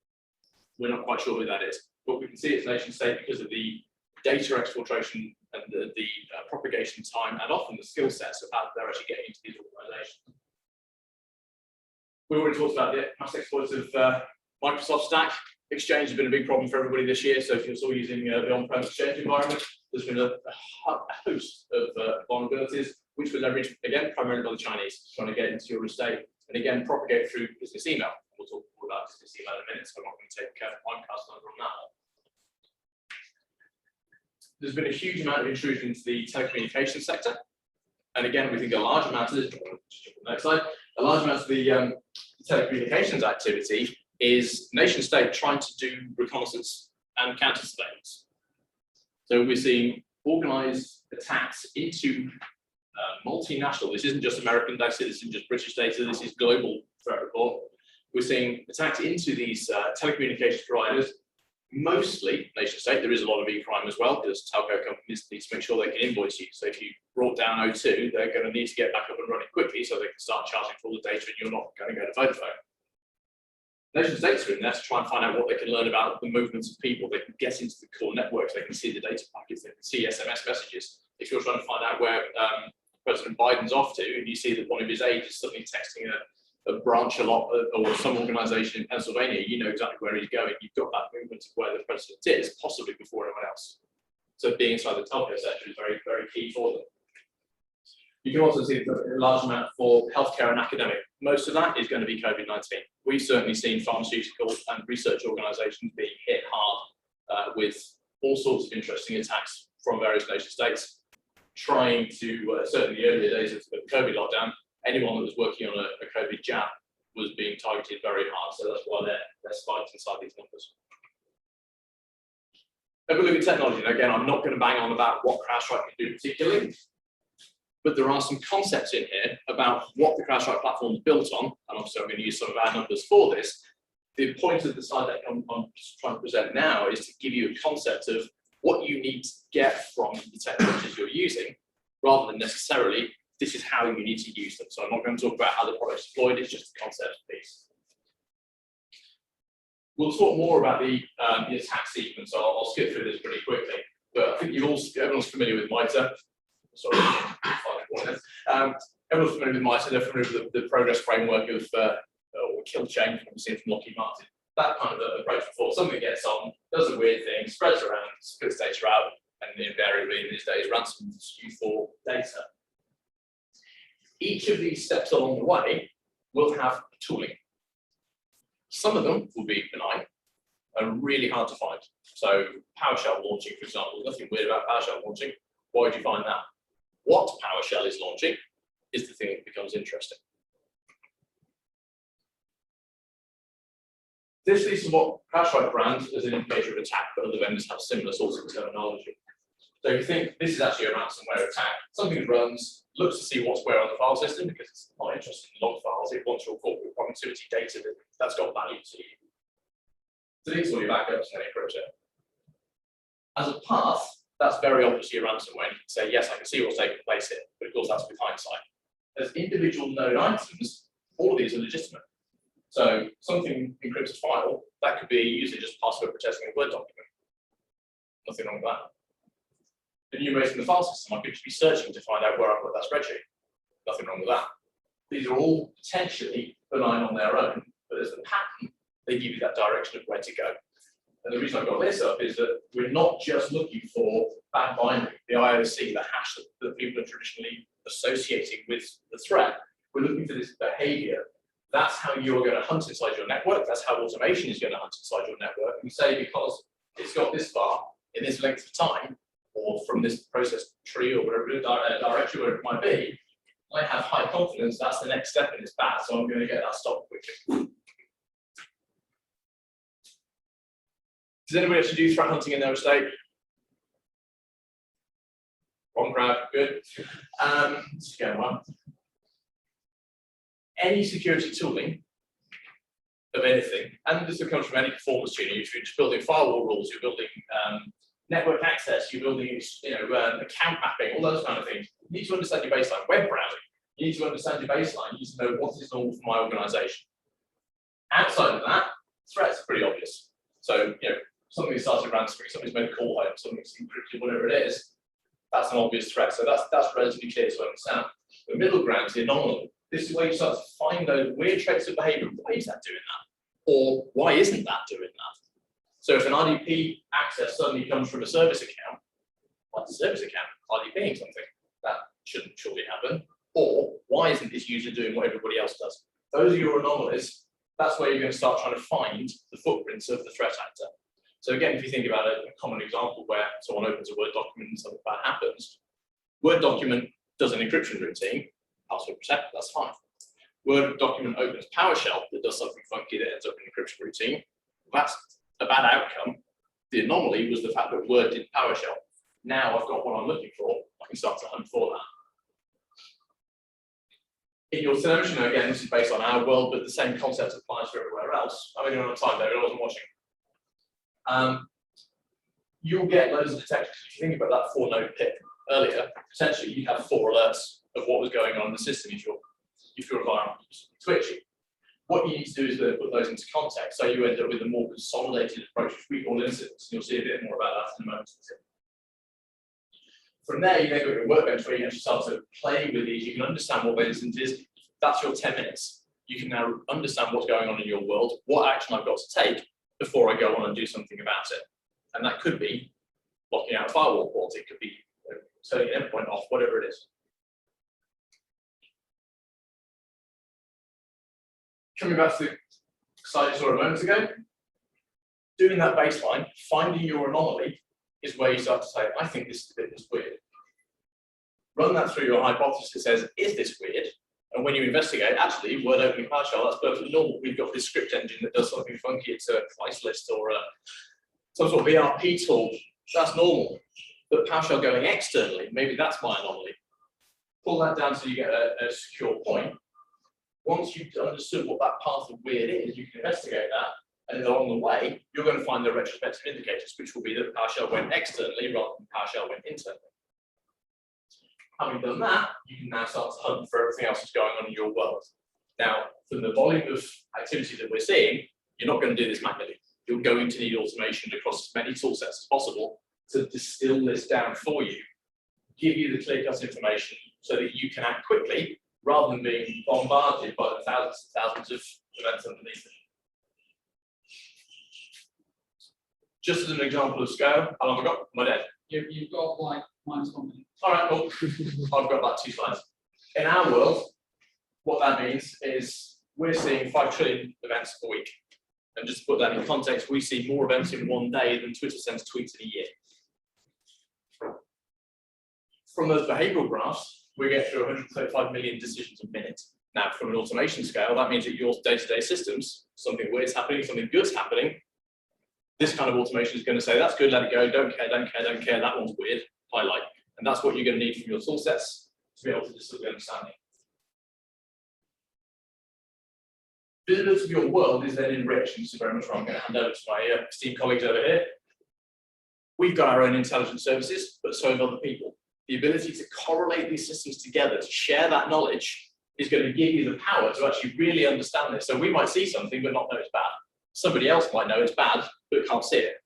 we're not quite sure who that is. But we can see it's nation state because of the data exfiltration and the propagation time, and often the skill sets of how they're actually getting into these organizations. We already talked about the mass exploits of Microsoft Stack. Exchange has been a big problem for everybody this year. So if you're still using the on-prem Exchange environment, there's been a host of vulnerabilities, which were leveraged, again, primarily by the Chinese, trying to get into your estate, and again, propagate through business email. We'll talk more about business email in a minute, so I'm not going to take Mimecast on that one. There's been a huge amount of intrusion into the telecommunications sector. And again, we think a large amount of this, next slide, a large amount of the telecommunications activity is nation state trying to do reconnaissance and counter surveillance. So we're seeing organized attacks into multinational. This isn't just American data, this isn't just British data, this is global threat report. We're seeing attacks into these telecommunications providers, mostly nation state. There is a lot of e-crime as well, because telco companies need to make sure they can invoice you. So if you brought down O2, they're going to need to get back up and running quickly so they can start charging for all the data and you're not going to go to Vodafone. Nation states are in there to try and find out what they can learn about the movements of people. They can get into the core networks, they can see the data packets, they can see SMS messages. If you're trying to find out where President Biden's off to, and you see that one of his aides is suddenly texting a branch a lot, or some organisation in Pennsylvania, you know exactly where he's going. You've got that movement of where the president is, possibly before anyone else. So being inside the telco sector is very, very key for them. You can also see a large amount for healthcare and academic. Most of that is going to be COVID-19. We've certainly seen pharmaceutical and research organisations being hit hard with all sorts of interesting attacks from various nation states, trying to, certainly in the earlier days of the COVID lockdown, anyone that was working on a COVID jab was being targeted very hard. So that's why they're spiked inside these numbers. If we look at technology, and again, I'm not going to bang on about what Crowdstrike can do particularly, but there are some concepts in here about what the Crowdstrike platform is built on, and obviously I'm going to use some of our numbers for this. The point of the slide deck I'm trying to present now is to give you a concept of what you need to get from the technologies you're using, rather than necessarily this is how you need to use them. So I'm not going to talk about how the product's deployed, it's just a concept piece. We'll talk more about the attack sequence, so I'll skip through this pretty quickly. But I think everyone's familiar with MITRE. Sorry, everyone's familiar with MITRE, they're familiar with the progress framework of or kill chain, from seen from Lockheed Martin. That kind of approach before something gets on, does a weird thing, spreads around, splits data out, and invariably in these days ransoms you for data. Each of these steps along the way will have tooling. Some of them will be benign and really hard to find. So PowerShell launching, for example, nothing weird about PowerShell launching. Why would you find that? What PowerShell is launching is the thing that becomes interesting. This leads to what Crowdstrike brands as an indicator of attack, but other vendors have similar sorts of terminology. So if you think this is actually a ransomware attack, something runs, looks to see what's where on the file system, because it's not interested in log files, it wants your corporate productivity data that's got value to you. Deletes all your backups and encrypts it. As a path, that's very obviously a ransomware. You can say, yes, I can see what's taking place here, but of course that's with hindsight. As individual node items, all of these are legitimate. So something encrypts a file, that could be usually just password protecting a Word document. Nothing wrong with that. Enumerating the file system, I could just be searching to find out where I put that spreadsheet. Nothing wrong with that. These are all potentially benign on their own, but as the pattern, they give you that direction of where to go. And the reason I've got this up is that we're not just looking for that binary, the IOC, the hash that people are traditionally associating with the threat. We're looking for this behavior. That's how you're going to hunt inside your network. That's how automation is going to hunt inside your network. And we say because it's got this far in this length of time, or from this process tree or whatever direction where it might be, I have high confidence that's the next step in this path, so I'm going to get that stopped quickly. Does anybody actually do threat hunting in their estate? Wrong crowd, good. Let's go one. Any security tooling of anything, and this comes from any performance tuning. If you're just building firewall rules, you're building network access, you're building account mapping, all those kind of things. You need to understand your baseline. Web browsing, you need to understand your baseline. You need to know what is normal for my organization. Outside of that, threats are pretty obvious. So, something started ransoming, something's made a call home, something's encrypted, whatever it is, that's an obvious threat. So that's relatively clear to understand. The middle ground is the anomaly. This is where you start to find those weird traits of behavior. Why is that doing that? Or why isn't that doing that? So if an RDP access suddenly comes from a service account, what's the service account RDPing something? That shouldn't surely happen. Or why isn't this user doing what everybody else does? Those are your anomalies. That's where you're going to start trying to find the footprints of the threat actor. So again, if you think about a common example where someone opens a Word document and something bad happens, Word document does an encryption routine, password protect, that's fine. Word document opens PowerShell that does something funky that ends up in an encryption routine, that's a bad outcome. The anomaly was the fact that Word did PowerShell. Now I've got what I'm looking for, I can start to hunt for that. In your television, again, this is based on our world, but the same concept applies for everywhere else. I mean, you're on time there, I wasn't watching. You'll get loads of detectors. If you think about that 4-node PIP earlier, essentially you have 4 alerts of what was going on in the system if your environment was twitchy. What you need to do is put those into context, so you end up with a more consolidated approach, which we call incidents. You'll see a bit more about that in a moment. From there, you then go to a workbench where you actually start to play with these. You can understand what resistance is. That's your 10 minutes. You can now understand what's going on in your world, what action I've got to take before I go on and do something about it. And that could be blocking out a firewall port. It could be turning an endpoint off, whatever it is. Coming back to the slide you saw a moment ago, doing that baseline, finding your anomaly is where you start to say, I think this is a bit weird. Run that through your hypothesis that says, is this weird? And when you investigate, actually, word opening PowerShell, that's perfectly normal. We've got this script engine that does something funky. It's a price list or some sort of ERP tool. That's normal. But PowerShell going externally, maybe that's my anomaly. Pull that down so you get a secure point. Once you've understood what that path of weird is, you can investigate that. And along the way, you're going to find the retrospective indicators, which will be that PowerShell went externally rather than PowerShell went internally. Having done that, you can now start to hunt for everything else that's going on in your world. Now, from the volume of activity that we're seeing, you're not going to do this manually. You're going to need automation across as many tool sets as possible to distill this down for you, give you the clear-cut information so that you can act quickly rather than being bombarded by the thousands and thousands of events underneath it. Just as an example of scale, how long have I got? Am I dead? You've got like -1 minute. All right, cool. I've got about 2 slides. In our world, what that means is we're seeing 5 trillion events a week. And just to put that in context, we see more events in one day than Twitter sends tweets in a year. From those behavioral graphs, we get through 135 million decisions a minute. Now, from an automation scale, that means that your day-to-day systems, something weird's happening, something good's happening, this kind of automation is going to say, that's good, let it go, don't care, don't care, don't care, that one's weird, highlight. And that's what you're going to need from your tool sets to be able to distill the understanding. Visibility of your world is then enriched, and this is very much where I'm going to hand over to my esteemed colleagues over here. We've got our own intelligence services, but so have other people. The ability to correlate these systems together, to share that knowledge, is going to give you the power to actually really understand this. So we might see something but not know it's bad. Somebody else might know it's bad but can't see it.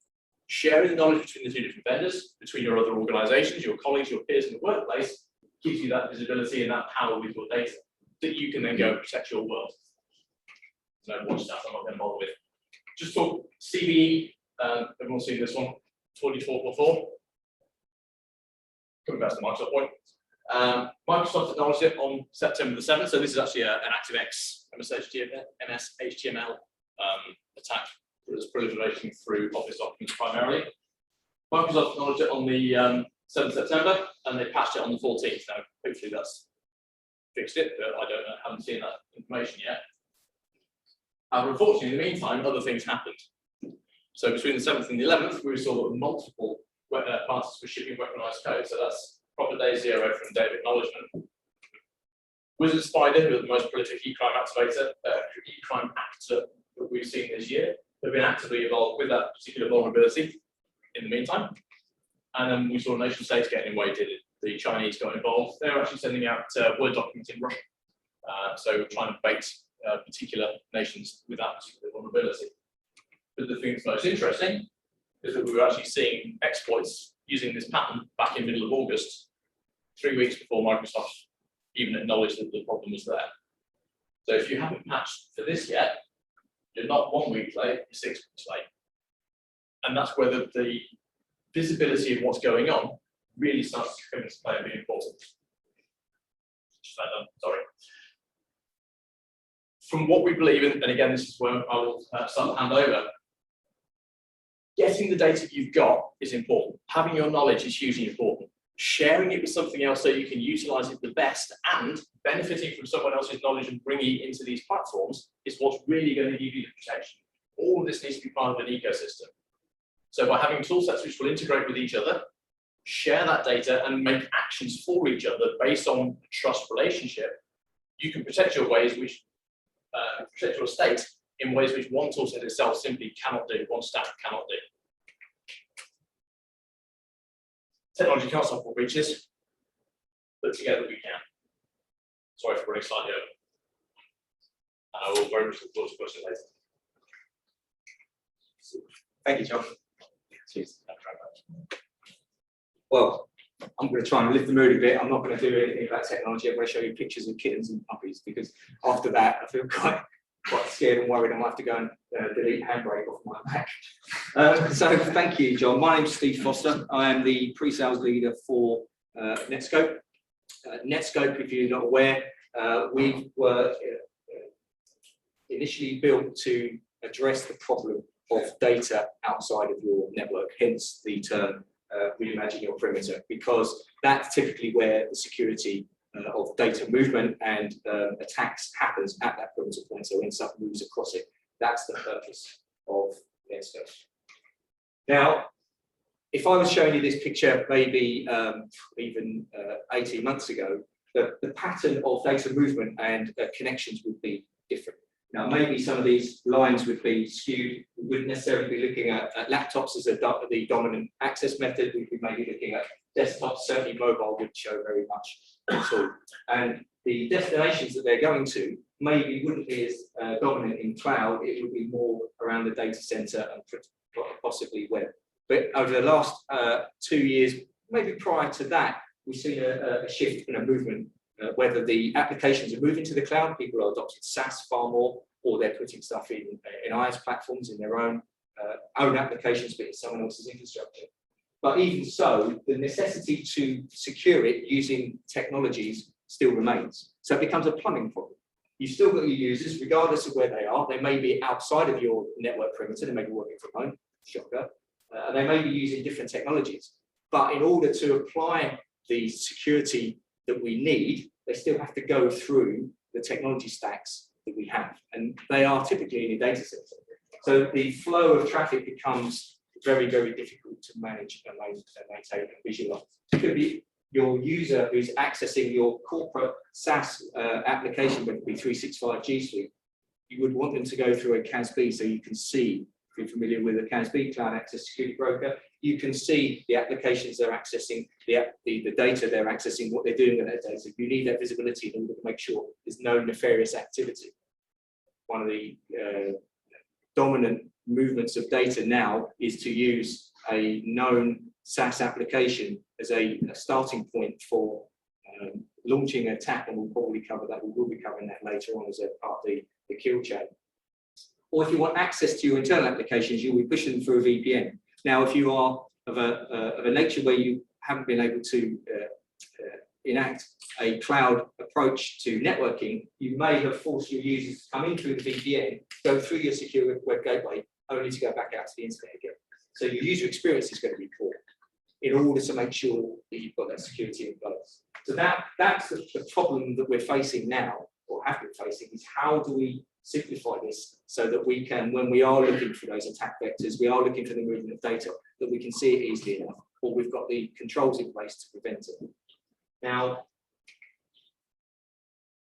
Sharing the knowledge between the 2 different vendors, between your other organizations, your colleagues, your peers in the workplace, gives you that visibility and that power with your data that you can then go and protect your world. No more stuff I'm not going to bother with. Just talk CVE, everyone's seen this one, 24 before. Coming back to the Microsoft point. Microsoft acknowledged it on September the 7th, so this is actually an ActiveX MS-HTML attack that's proliferating through Office documents primarily. Microsoft acknowledged it on the 7th September, and they patched it on the 14th. Now, hopefully that's fixed it, but I don't know, haven't seen that information yet. Unfortunately, in the meantime, other things happened. So between the 7th and the 11th, we saw that multiple parties were shipping weaponized code. So that's proper day 0 from date of acknowledgement. Wizard Spider, who are the most prolific e-crime activator, e-crime actor that we've seen this year, have been actively involved with that particular vulnerability in the meantime. And then we saw nation states getting weighted. The Chinese got involved. They're actually sending out Word documents in Russian. So trying to bait particular nations with that particular vulnerability. But the thing that's most interesting is that we were actually seeing exploits using this pattern back in the middle of August, 3 weeks before Microsoft even acknowledged that the problem was there. So if you haven't patched for this yet, you're not 1 week late, you're 6 weeks late. And that's where the visibility of what's going on really starts to come into play and be important. Sorry. From what we believe in, and again, this is where I will start to hand over, getting the data you've got is important. Having your knowledge is hugely important. Sharing it with something else so you can utilize it the best and benefiting from someone else's knowledge and bringing it into these platforms is what's really going to give you the protection. All of this needs to be part of an ecosystem. So by having tool sets which will integrate with each other, share that data and make actions for each other based on a trust relationship, you can protect your ways which protect your estate in ways which one toolset itself simply cannot do, one stack cannot do. Technology can't stop all breaches, but together we can. Sorry for running slightly over. And I will very much look forward to questions later. Thank you, John. Cheers. Well, I'm going to try and lift the mood a bit. I'm not going to do anything about technology. I'm going to show you pictures of kittens and puppies, because after that, I feel quite scared and worried I might have to go and delete Handbrake off my Mac. So thank you, John. My name's Steve Foster. I am the pre-sales leader for Netskope. Netskope, if you're not aware, we were initially built to address the problem of data outside of your network, hence the term reimagine your perimeter, because that's typically where the security of data movement and attacks happens at that perimeter point. So when stuff moves across it, that's the purpose of Netscope. Now, if I was showing you this picture maybe even 18 months ago, the pattern of data movement and connections would be different. Now, maybe some of these lines would be skewed. We wouldn't necessarily be looking at laptops as the dominant access method. We'd be maybe looking at desktops. Certainly mobile would show very much at all. And the destinations that they're going to maybe wouldn't be as dominant in cloud. It would be more around the data center and possibly web. But over the last 2 years, maybe prior to that, we've seen a shift in a movement, whether the applications are moving to the cloud, people are adopting SaaS far more, or they're putting stuff in IaaS platforms in their own applications, but in someone else's infrastructure. But even so, the necessity to secure it using technologies still remains. So it becomes a plumbing problem. You've still got your users, regardless of where they are. They may be outside of your network perimeter, they may be working from home, shocker. They may be using different technologies. But in order to apply the security that we need, they still have to go through the technology stacks that we have. And they are typically in a data center. So the flow of traffic becomes very, very difficult to manage and maintain and visualize. It could be your user who's accessing your corporate SaaS application, whether it be 365 G Suite. You would want them to go through a CASB so you can see, if you're familiar with a CASB, Cloud Access Security Broker, you can see the applications they're accessing, the data they're accessing, what they're doing with that data. You need that visibility in order to make sure there's no nefarious activity. One of the dominant movements of data now is to use a known SaaS application as a starting point for launching an attack, and we'll probably cover that. We will be covering that later on as a part of the kill chain. Or if you want access to your internal applications, you'll be pushing them through a VPN. Now, if you are of a nature where you haven't been able to enact a cloud approach to networking, you may have forced your users to come in through the VPN, go through your secure web gateway, only to go back out to the internet again. So your user experience is going to be poor in order to make sure that you've got that security in place. So that's the problem that we're facing now, or have been facing, is how do we simplify this so that we can, when we are looking for those attack vectors, we are looking for the movement of data, that we can see it easily enough, or we've got the controls in place to prevent it. Now,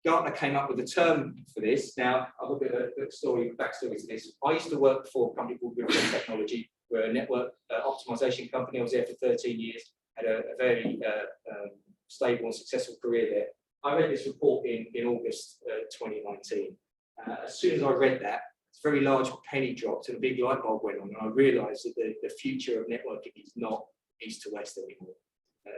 Gartner came up with a term for this. Now, I'll look at a backstory to this. I used to work for a company called Ribbon Technology. We're a network optimization company. I was there for 13 years, had a very stable and successful career there. I read this report in August 2019. As soon as I read that, it's a very large penny dropped and a big light bulb went on, and I realized that the future of networking is not east to west anymore.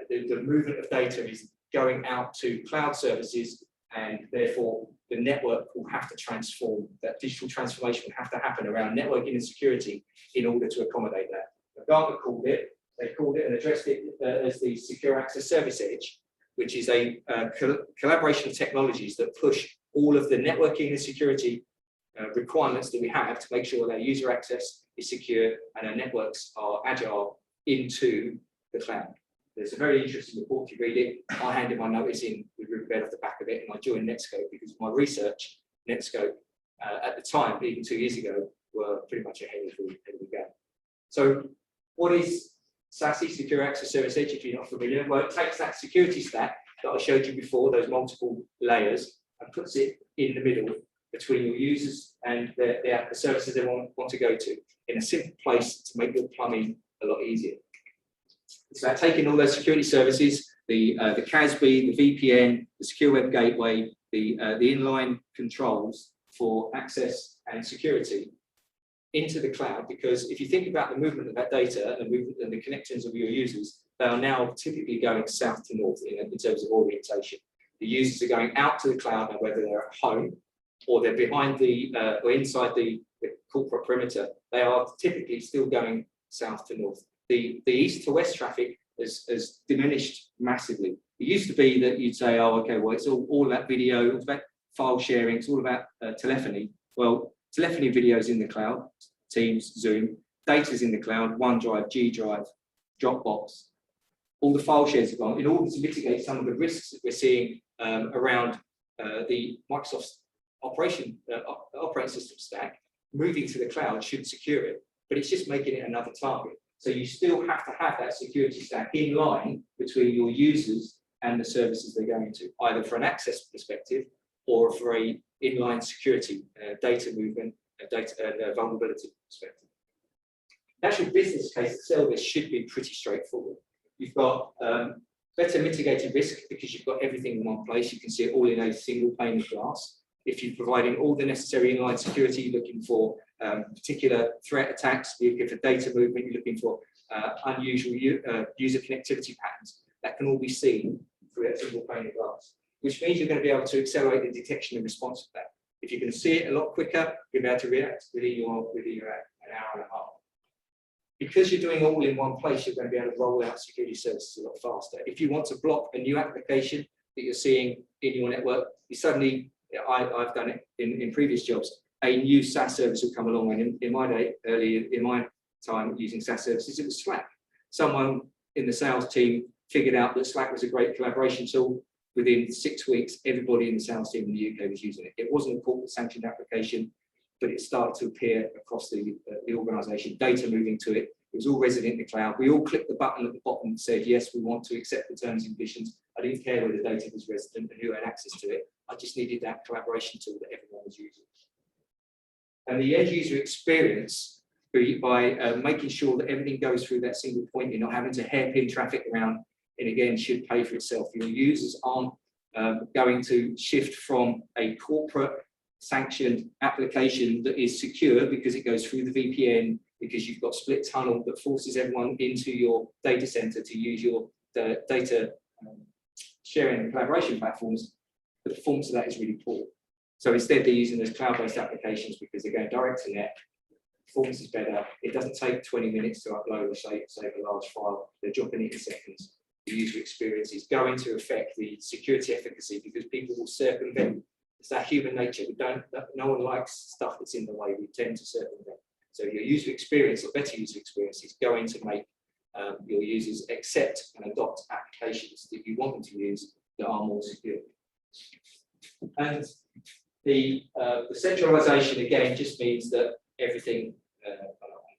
The movement of data is going out to cloud services, and therefore the network will have to transform. That digital transformation will have to happen around networking and security in order to accommodate that. Gartner called it and addressed it as the Secure Access Service Edge, which is a collaboration of technologies that push all of the networking and security requirements that we have to make sure that our user access is secure and our networks are agile into the cloud. There's a very interesting report if you read it. I handed my notice in with Riverbed off the back of it, and I joined Netskope because of my research. Netskope at the time, even 2 years ago, were pretty much ahead of the game. So what is SASE, Secure Access Service Edge, if you're not familiar? Well, it takes that security stack that I showed you before, those multiple layers, and puts it in the middle between your users and the services they want to go to, in a simple place to make your plumbing a lot easier. It's about taking all those security services, the CASB, the VPN, the secure web gateway, the inline controls for access and security into the cloud, because if you think about the movement of that data and the movement and the connections of your users, they are now typically going south to north in terms of orientation. The users are going out to the cloud, now whether they're at home or they're behind the or inside the corporate perimeter, they are typically still going south to north. The east to west traffic has diminished massively. It used to be that you'd say, oh, okay, well, it's all about video, it's about file sharing, it's all about telephony. Well, telephony video is in the cloud, Teams, Zoom, data's in the cloud, OneDrive, G Drive, Dropbox. All the file shares are gone. In order to mitigate some of the risks that we're seeing around the Microsoft operating system stack, moving to the cloud should secure it, but it's just making it another target. So you still have to have that security stack in line between your users and the services they're going to, either for an access perspective or for a inline security, data movement, data vulnerability perspective. The actual business case itself should be pretty straightforward. You've got better mitigated risk because you've got everything in one place. You can see it all in a single pane of glass. If you're providing all the necessary inline security, you're looking for particular threat attacks, you're looking for data movement, you're looking for unusual user connectivity patterns, that can all be seen through that single pane of glass, which means you're going to be able to accelerate the detection and response of that. If you can see it a lot quicker, you'll be able to react within an hour and a half. Because you're doing all in one place, you're going to be able to roll out security services a lot faster. If you want to block a new application that you're seeing in your network, you suddenly, I've done it in previous jobs, a new SaaS service will come along. And in my day, early in my time using SaaS services, it was Slack. Someone in the sales team figured out that Slack was a great collaboration tool. Within 6 weeks, everybody in the sales team in the UK was using it. It wasn't a corporate sanctioned application, but it started to appear across the organization, data moving to it. It was all resident in the cloud. We all clicked the button at the bottom and said, yes, we want to accept the terms and conditions. I didn't care where the data was resident and who had access to it. I just needed that collaboration tool that everyone was using. And the end user experience, by making sure that everything goes through that single point, you're not having to hairpin traffic around, and again, should pay for itself. Your users aren't going to shift from a corporate sanctioned application that is secure because it goes through the VPN, because you've got split tunnel that forces everyone into your data center to use your data sharing and collaboration platforms. The performance of that is really poor. So instead, they're using those cloud-based applications because they're going direct to net. Performance is better. It doesn't take 20 minutes to upload or save a large file. They're dropping it in seconds. The user experience is going to affect the security efficacy because people will circumvent. It's that human nature. No one likes stuff that's in the way. We tend to circumvent. So your user experience, or better user experience, is going to make your users accept and adopt applications that you want them to use that are more secure. And the centralization, again, just means that everything, I'm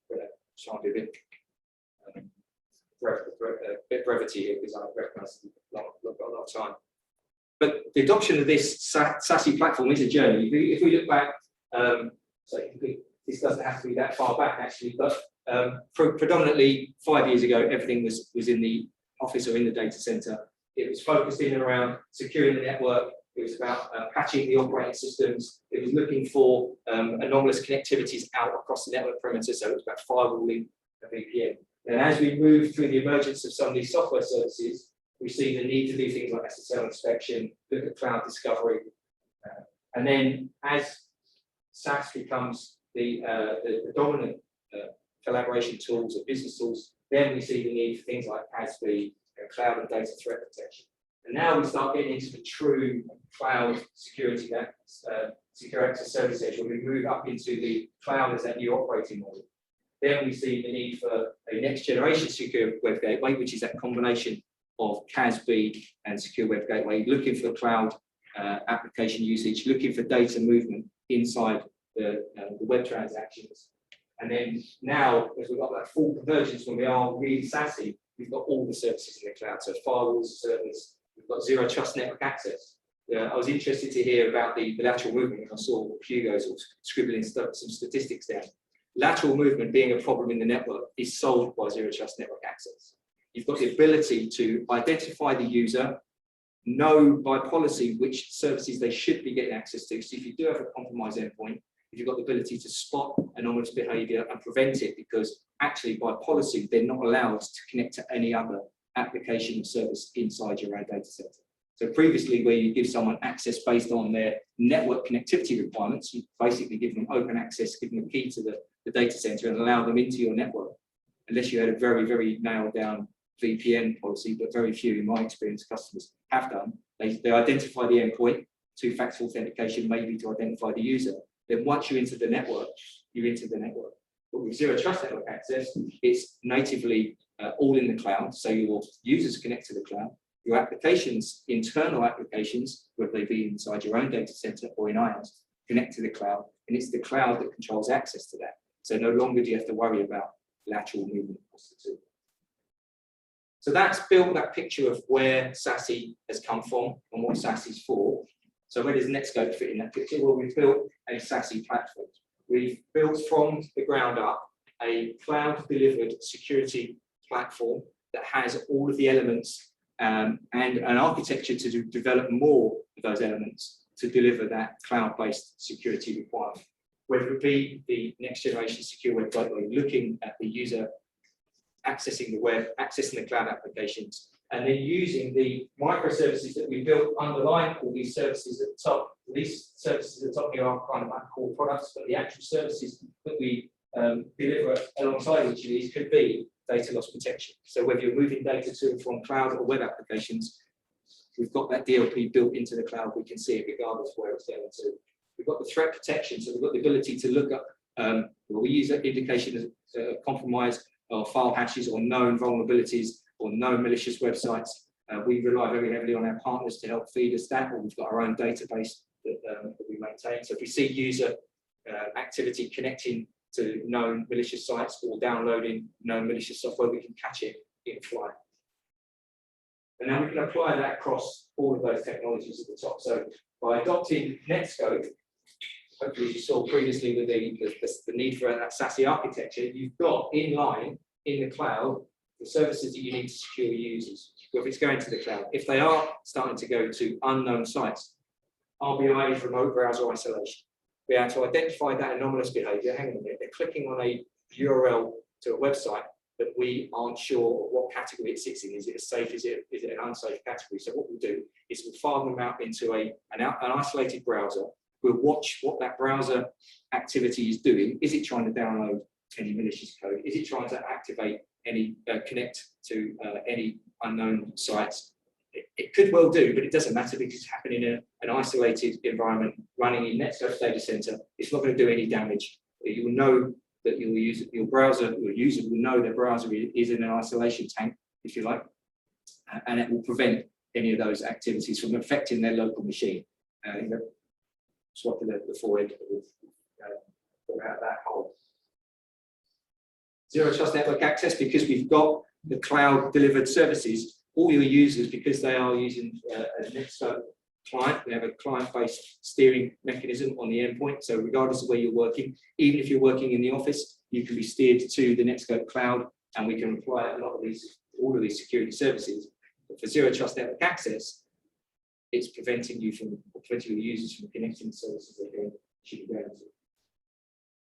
going to try and do a bit brevity here because I recognise I've got a lot of time. But the adoption of this SASE platform is a journey. If we look back, this doesn't have to be that far back actually, but predominantly 5 years ago, everything was in the office or in the data center. It was focused in and around securing the network. It was about patching the operating systems. It was looking for anomalous connectivities out across the network perimeter. So it was about firewalling a VPN. And as we move through the emergence of some of these software services, we see the need to do things like SSL inspection, look at cloud discovery. And then as SaaS becomes the dominant collaboration tools or business tools, then we see the need for things like CASB, cloud and data threat protection. And now we start getting into the true cloud security, secure access service edge, where we move up into the cloud as that new operating model. Then we see the need for a next generation secure web gateway, which is that combination of CASB and secure web gateway, looking for cloud application usage, looking for data movement inside the web transactions. And then now, as we've got that full convergence, when we are really SASE, we've got all the services in the cloud. So firewalls, servers, we've got zero trust network access. I was interested to hear about the lateral movement. I saw Hugo scribbling some statistics down. Lateral movement being a problem in the network is solved by zero trust network access. You've got the ability to identify the user, know by policy which services they should be getting access to. So if you do have a compromised endpoint, if you've got the ability to spot anomalous behavior and prevent it, because actually by policy, they're not allowed to connect to any other application or service inside your own data center. So previously, where you give someone access based on their network connectivity requirements, you basically give them open access, give them a key to the data center and allow them into your network, unless you had a very, very nailed down VPN policy, but very few, in my experience, customers have done. They identify the endpoint, two-factor authentication maybe to identify the user. Then once you're into the network, you're into the network. But with Zero Trust Network Access, it's natively all in the cloud, so your users connect to the cloud. Your applications, internal applications, whether they be inside your own data center or in IaaS, connect to the cloud, and it's the cloud that controls access to that. So no longer do you have to worry about lateral movement across the two. So that's built that picture of where SASE has come from and what SASE is for. So where does Netskope fit in that picture? Well, we've built a SASE platform. We've built from the ground up a cloud-delivered security platform that has all of the elements and an architecture to develop more of those elements to deliver that cloud-based security requirement. Whether it be the next generation secure web gateway, looking at the user accessing the web, accessing the cloud applications, and then using the microservices that we built underlying all these services at the top. These services at the top here are kind of our core products, but the actual services that we deliver alongside each of these could be data loss protection. So whether you're moving data to and from cloud or web applications, we've got that DLP built into the cloud. We can see it regardless of where it's going to. We've got the threat protection, so we've got the ability to look at, we use that indication of compromise or file hashes or known vulnerabilities or known malicious websites. We rely very heavily on our partners to help feed us that, or we've got our own database that we maintain. So if we see user activity connecting to known malicious sites or downloading known malicious software, we can catch it in flight. And now we can apply that across all of those technologies at the top. So by adopting Netskope, hopefully you saw previously with the need for that SASE architecture, you've got in line in the cloud the services that you need to secure users, whether it's going to the cloud. If they are starting to go to unknown sites, RBI is remote browser isolation. We have to identify that anomalous behavior. Hang on a minute, they're clicking on a URL to a website that we aren't sure what category it sits in. Is it a safe? Is it an unsafe category? So what we'll do is we'll file them out into an isolated browser. We'll watch what that browser activity is doing. Is it trying to download any malicious code? Is it trying to activate any, connect to any unknown sites? It could well do, but it doesn't matter because it's happening in an isolated environment running in Netskope's data center. It's not going to do any damage. You will know that your user will know their browser is in an isolation tank, if you like, and it will prevent any of those activities from affecting their local machine. Swap the forehead out that hole. Zero Trust Network Access, because we've got the cloud delivered services, all your users, because they are using a Netskope client, we have a client-based steering mechanism on the endpoint. So regardless of where you're working, even if you're working in the office, you can be steered to the Netskope cloud, and we can apply all of these security services. But for Zero Trust Network Access, it's preventing your users from connecting to services they should be going to.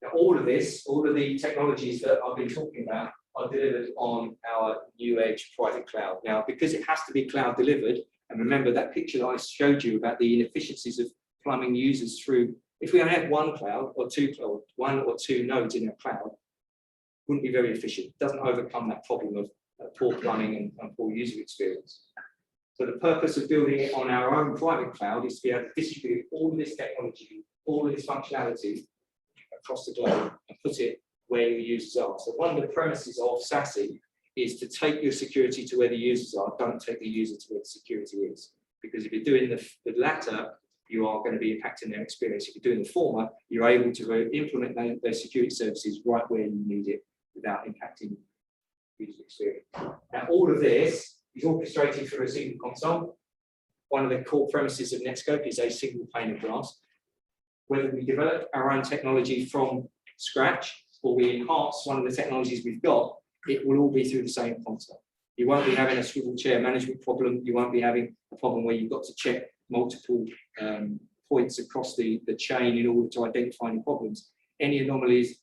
Now, all of the technologies that I've been talking about are delivered on our New Edge private cloud. Now, because it has to be cloud delivered, and remember that picture that I showed you about the inefficiencies of plumbing users through, if we only had one cloud or one or two nodes in our cloud, wouldn't be very efficient. It doesn't overcome that problem of poor plumbing and poor user experience. So the purpose of building it on our own private cloud is to be able to distribute all of this technology, all of this functionality across the globe and put it where your users are. So one of the premises of SASE is to take your security to where the users are. Don't take the user to where the security is. Because if you're doing the latter, you are going to be impacting their experience. If you're doing the former, you're able to implement those security services right where you need it without impacting user experience. Now, all of this is orchestrated through a single console. One of the core premises of Netskope is a single pane of glass. Whether we develop our own technology from scratch or we enhance one of the technologies we've got, it will all be through the same console. You won't be having a swivel chair management problem. You won't be having a problem where you've got to check multiple points across the chain in order to identify any problems. Any anomalies,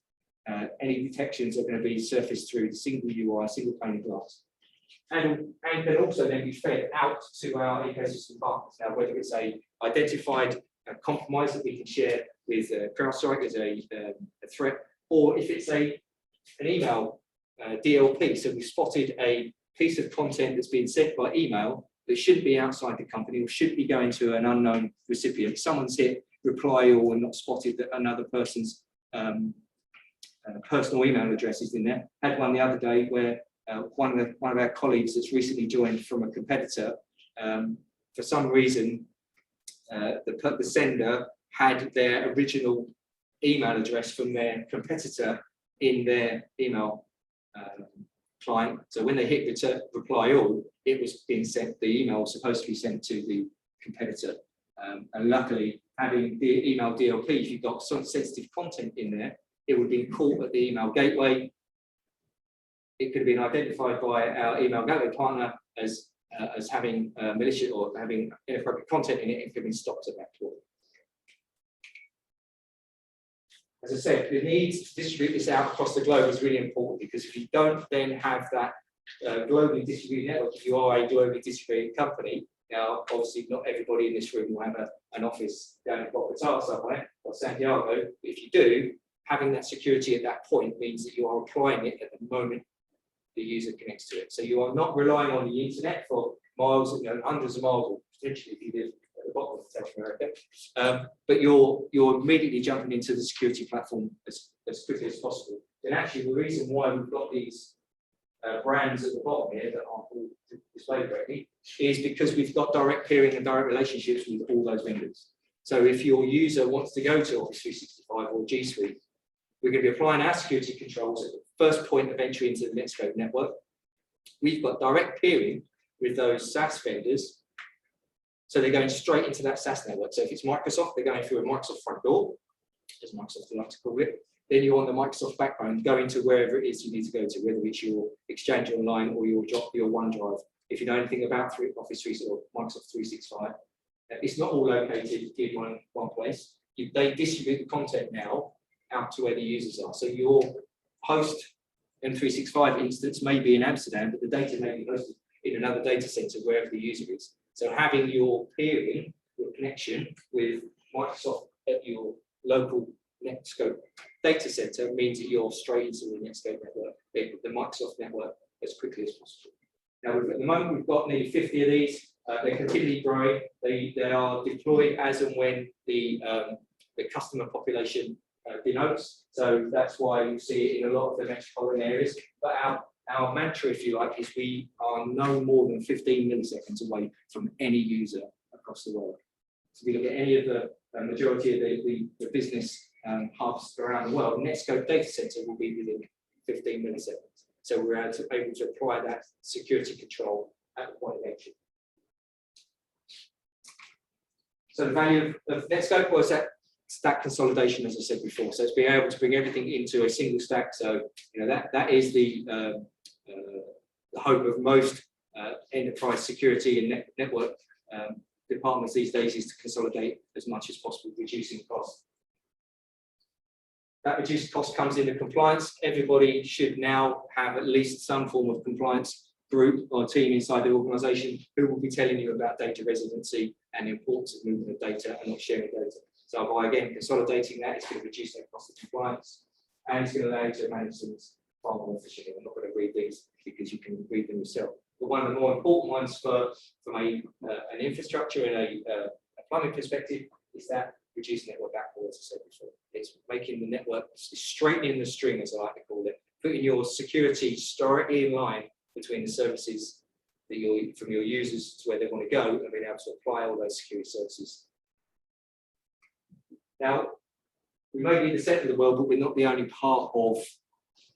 any detections are going to be surfaced through the single UI, single pane of glass. and can also then be fed out to our ecosystem partners. Now, whether it's a identified compromise that we can share with Crowdstrike as a threat, or if it's an email DLP, so we've spotted a piece of content that's been sent by email that shouldn't be outside the company or should be going to an unknown recipient. Someone's hit reply all and not spotted that another person's personal email address is in there. Had one the other day where one of our colleagues that's recently joined from a competitor, for some reason, the sender had their original email address from their competitor in their email client. So when they hit return, reply all, it was being sent, the email was supposed to be sent to the competitor. And luckily, having the email DLP, if you've got some sensitive content in there, it would be caught at the email gateway. It could have been identified by our email gateway partner as having malicious or having inappropriate content in it. It could have been stopped at that point. As I said, the need to distribute this out across the globe is really important, because if you don't then have that globally distributed network, if you are a globally distributed company, now obviously not everybody in this room will have an office down in Bogota somewhere or Santiago. If you do, having that security at that point means that you are applying it at the moment the user connects to it. So you are not relying on the internet for miles, hundreds of miles, or potentially if you live at the bottom of South America. But you're immediately jumping into the security platform as quickly as possible. And actually, the reason why we've got these brands at the bottom here that aren't all displayed correctly is because we've got direct peering and direct relationships with all those vendors. So if your user wants to go to Office 365 or G Suite, we're going to be applying our security controls at the first point of entry into the Netskope network. We've got direct peering with those SaaS vendors, so they're going straight into that SaaS network. So if it's Microsoft, they're going through a Microsoft front door, as Microsoft like to call it. Then you're on the Microsoft backbone, going to wherever it is you need to go to, whether it's your Exchange Online or your OneDrive. If you know anything about Office 365 or Microsoft 365, it's not all located in one place. They distribute the content now out to where the users are. So your host M365 instance may be in Amsterdam, but the data may be hosted in another data center wherever the user is. So having your peering, your connection with Microsoft at your local Netskope data center means that you're straight into the Netskope network, the Microsoft network, as quickly as possible. Now, at the moment, we've got nearly 50 of these. They're continually growing. They are deployed as and when the customer population denotes. So that's why you see it in a lot of the metropolitan areas. But our mantra, if you like, is we are no more than 15 milliseconds away from any user across the world. So if you look at any of the majority of the business hubs around the world, Netskope data center will be within 15 milliseconds. So we're able to apply that security control at the point of entry. So the value of Netskope was that stack consolidation, as I said before. So it's being able to bring everything into a single stack. So that is the hope of most enterprise security and network departments these days, is to consolidate as much as possible, reducing costs. That reduced cost comes into compliance. Everybody should now have at least some form of compliance group or team inside the organization who will be telling you about data residency and the importance of movement of data and not sharing data. So by, again, consolidating that, it's going to reduce that cost of compliance, and it's going to allow you to manage things far more efficiently. I'm not going to read these because you can read them yourself. But one of the more important ones from an infrastructure and a plumbing perspective is that reduce network backhaul, as I said before. It's making the network, straightening the string, as I like to call it, putting your security directly in line between the services that from your users to where they want to go, and being able to apply all those security services. Now, we may be the centre of the world, but we're not the only part of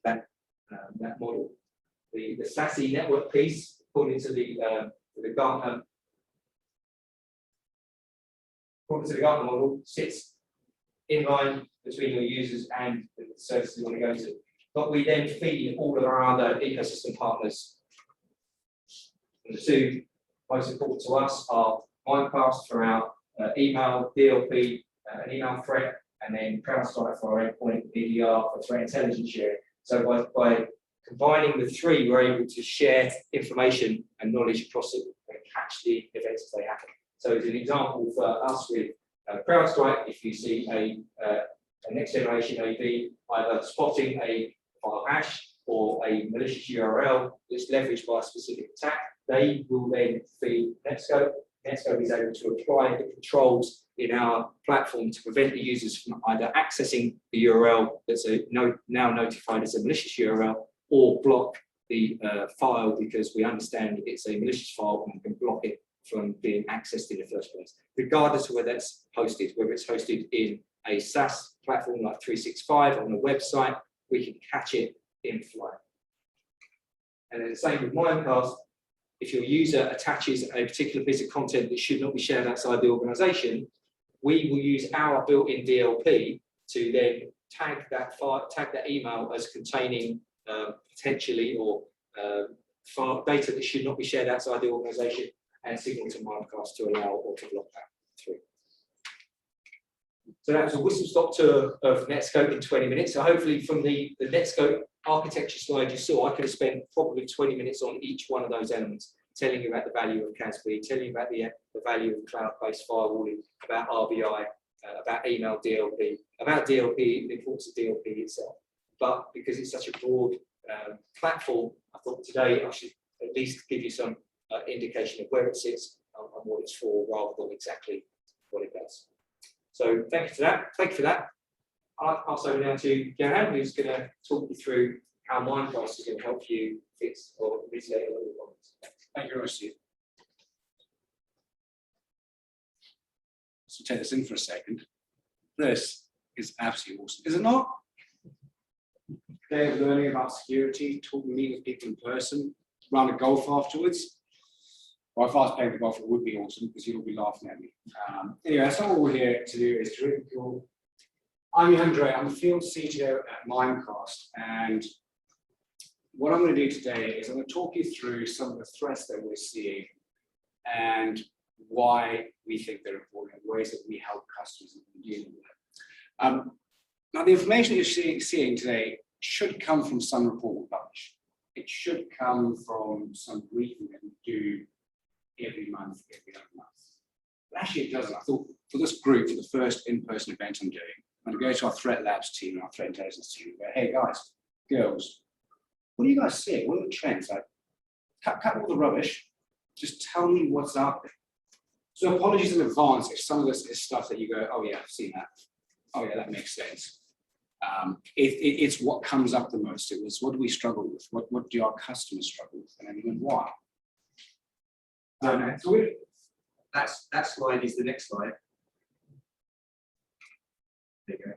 that model. The SASE network piece, according to the Gartner model, sits in line between your users and the services you want to go to. But we then feed all of our other ecosystem partners. And the two most important to us are Mimecast for our email, DLP, an email threat, and then Crowdstrike for our endpoint, EDR for threat intelligence sharing. So by combining the three, we're able to share information and knowledge across it and catch the events as they happen. So as an example for us with Crowdstrike, if you see a next generation AV either spotting a file hash or a malicious URL that's leveraged by a specific attack, they will then feed Netskope. Netskope is able to apply the controls in our platform to prevent the users from either accessing the URL that's now notified as a malicious URL, or block the file because we understand it's a malicious file and we can block it from being accessed in the first place, regardless of whether it's hosted in a SaaS platform like 365 on a website, we can catch it in flight. And then the same with Mimecast. If your user attaches a particular piece of content that should not be shared outside the organization, we will use our built-in DLP to then tag that file, tag that email as containing potentially or data that should not be shared outside the organization, and signal to Mimecast to allow or to block that through. So that was a whistle-stop tour of Netskope in 20 minutes. So hopefully from the Netskope architecture slide you saw, I could have spent probably 20 minutes on each one of those elements, telling you about the value of CASB, telling you about the value of cloud-based firewalling, about RBI, about email DLP, about DLP, the importance of DLP itself. But because it's such a broad platform, I thought today I should at least give you some indication of where it sits and what it's for, rather than exactly what it does. So thank you for that. Thank you for that. I'll pass over now to Johan, who's going to talk you through how Mimecast is going to help you fix or mitigate a lot of the problems. Thank you very much, Steve. So take this in for a second. This is absolutely awesome, is it not? Day of learning about security, talking, meeting with people in person, round of golf afterwards. Well, if I was playing the golf, it would be awesome because you'll be laughing at me. Anyway, that's not what we're here to do. Is to really cool. I'm Johan Dre. I'm the field CTO at Mimecast, and what I'm going to do today is I'm going to talk you through some of the threats that we're seeing and why we think they're important, ways that we help customers in dealing with it. Now, the information that you're seeing today should come from some report we publish. It should come from some briefing that we do every month, every other month. But actually it doesn't. I thought for this group, for the first in-person event I'm doing, I'm going to go to our threat labs team and our threat intelligence team and go, hey guys, girls, what are you guys seeing? What are the trends? Like, cut all the rubbish, just tell me what's out there. So apologies in advance if some of this is stuff that you go, oh yeah, I've seen that. Oh yeah, that makes sense. It's what comes up the most. It was, what do we struggle with? What do our customers struggle with? And why? So that slide is the next slide. There you go.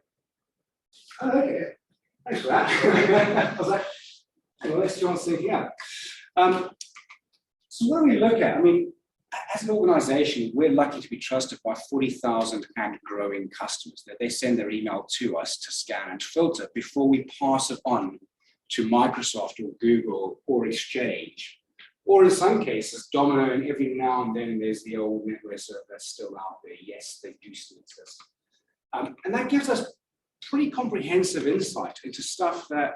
Oh, okay. Thanks for that. I was like, well, let's John's thinking out. So what do we look at? I mean, as an organization, we're lucky to be trusted by 40,000 and growing customers. That they send their email to us to scan and filter before we pass it on to Microsoft or Google or Exchange. Or in some cases, Domino, and every now and then there's the old network server that's still out there. Yes, they do still exist. And that gives us pretty comprehensive insight into stuff that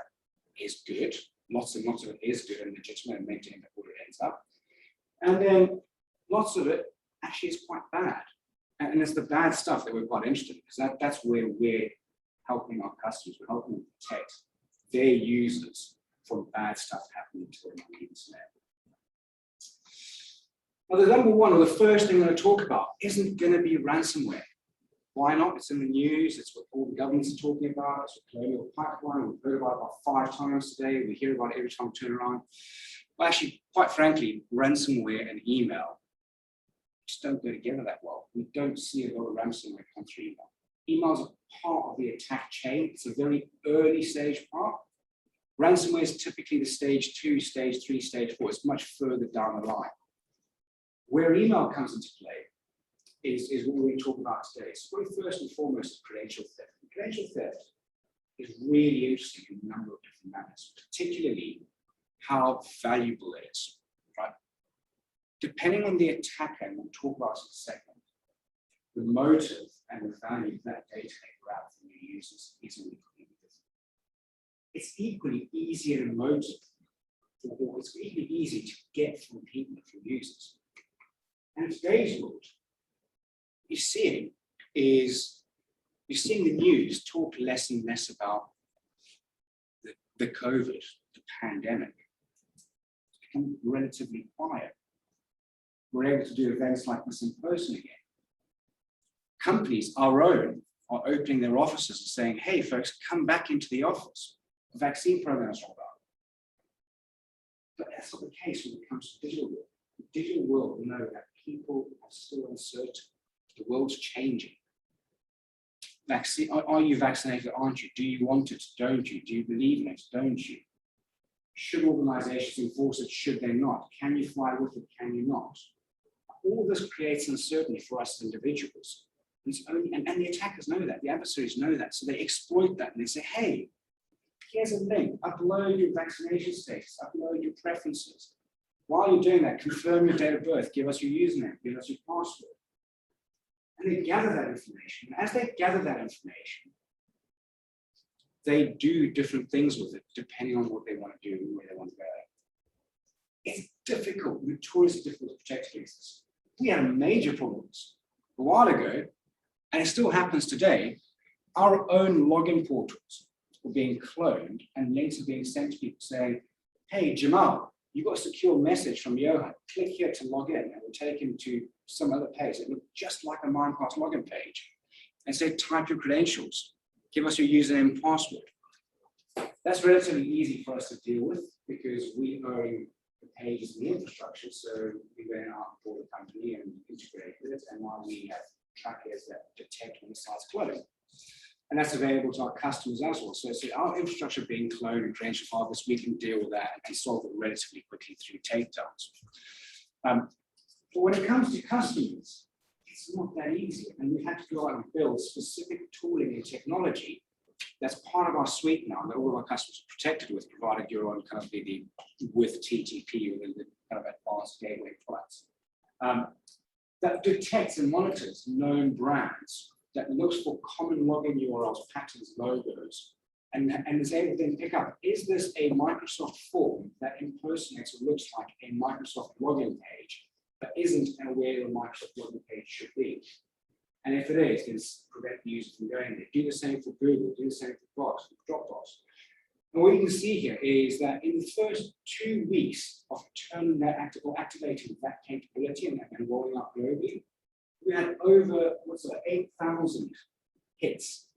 is good. Lots and lots of it is good and legitimate and maintained before it ends up. And then lots of it actually is quite bad. And it's the bad stuff that we're quite interested in, because that's where we're helping our customers. We're helping them protect their users from bad stuff happening to them on the internet. Well, the number one, or the first thing I'm going to talk about, isn't going to be ransomware. Why not? It's in the news. It's what all the governments are talking about. It's what Colonial Pipeline. We've heard about it about 5 times today. We hear about it every time we turn around. Well, actually, quite frankly, ransomware and email just don't go together that well. We don't see a lot of ransomware come through email. Email's a part of the attack chain. It's a very early stage part. Ransomware is typically the stage 2, stage 3, stage 4. It's much further down the line. Where email comes into play is what we're going to talk about today. So first and foremost, credential theft. Credential theft is really interesting in a number of different manners, particularly how valuable it is, right? Depending on the attacker, and we'll talk about it in a second, the motive and the value of that data they grab from your users is really different. it's equally easy and emotive, or it's equally easy to get from people, from users. And in today's world, you're seeing the news talk less and less about the COVID, the pandemic. It's become relatively quiet. We're able to do events like this in person again. Companies, our own, are opening their offices and saying, hey, folks, come back into the office. The vaccine programs are about. But that's not the case when it comes to the digital world. The digital world will know that people are still uncertain. The world's changing. Vaccine, are you vaccinated, aren't you? Do you want it, don't you? Do you believe in it, don't you? Should organizations enforce it, should they not? Can you fly with it, can you not? All this creates uncertainty for us as individuals. And the attackers know that, the adversaries know that, so they exploit that and they say, hey, here's a link, upload your vaccination status, upload your preferences. While you're doing that, confirm your date of birth, give us your username, give us your password. And they gather that information. And as they gather that information, they do different things with it, depending on what they want to do and where they want to go. It's difficult, notoriously difficult to protect against this. We had a major problem a while ago, and it still happens today. Our own login portals were being cloned and links are being sent to people saying, hey, Jamal, you got a secure message from Johan. Click here to log in, and we'll take him to some other page that looked just like a Mimecast login page. And say, type your credentials, give us your username and password. That's relatively easy for us to deal with because we own the pages and the infrastructure. So we went out for the company and integrated it, and now we have trackers that detect when the site's closed. And that's available to our customers as well. So our infrastructure being cloned and credential harvest, we can deal with that and solve it relatively quickly through takedowns. But when it comes to customers, it's not that easy. And we have to go out and build specific tooling and technology that's part of our suite now that all of our customers are protected with, provided you're on kind of the with TTP within the kind of advanced gateway products. That detects and monitors known brands, that looks for common login URLs, patterns, logos, and is able to then pick up, is this a Microsoft form that impersonates or looks like a Microsoft login page, but isn't where the Microsoft login page should be? And if it is, then prevent the user from going there. Do the same for Google, do the same for Dropbox. And what you can see here is that in the first 2 weeks of turning that activating that capability and rolling out globally, we had over 8,000 hits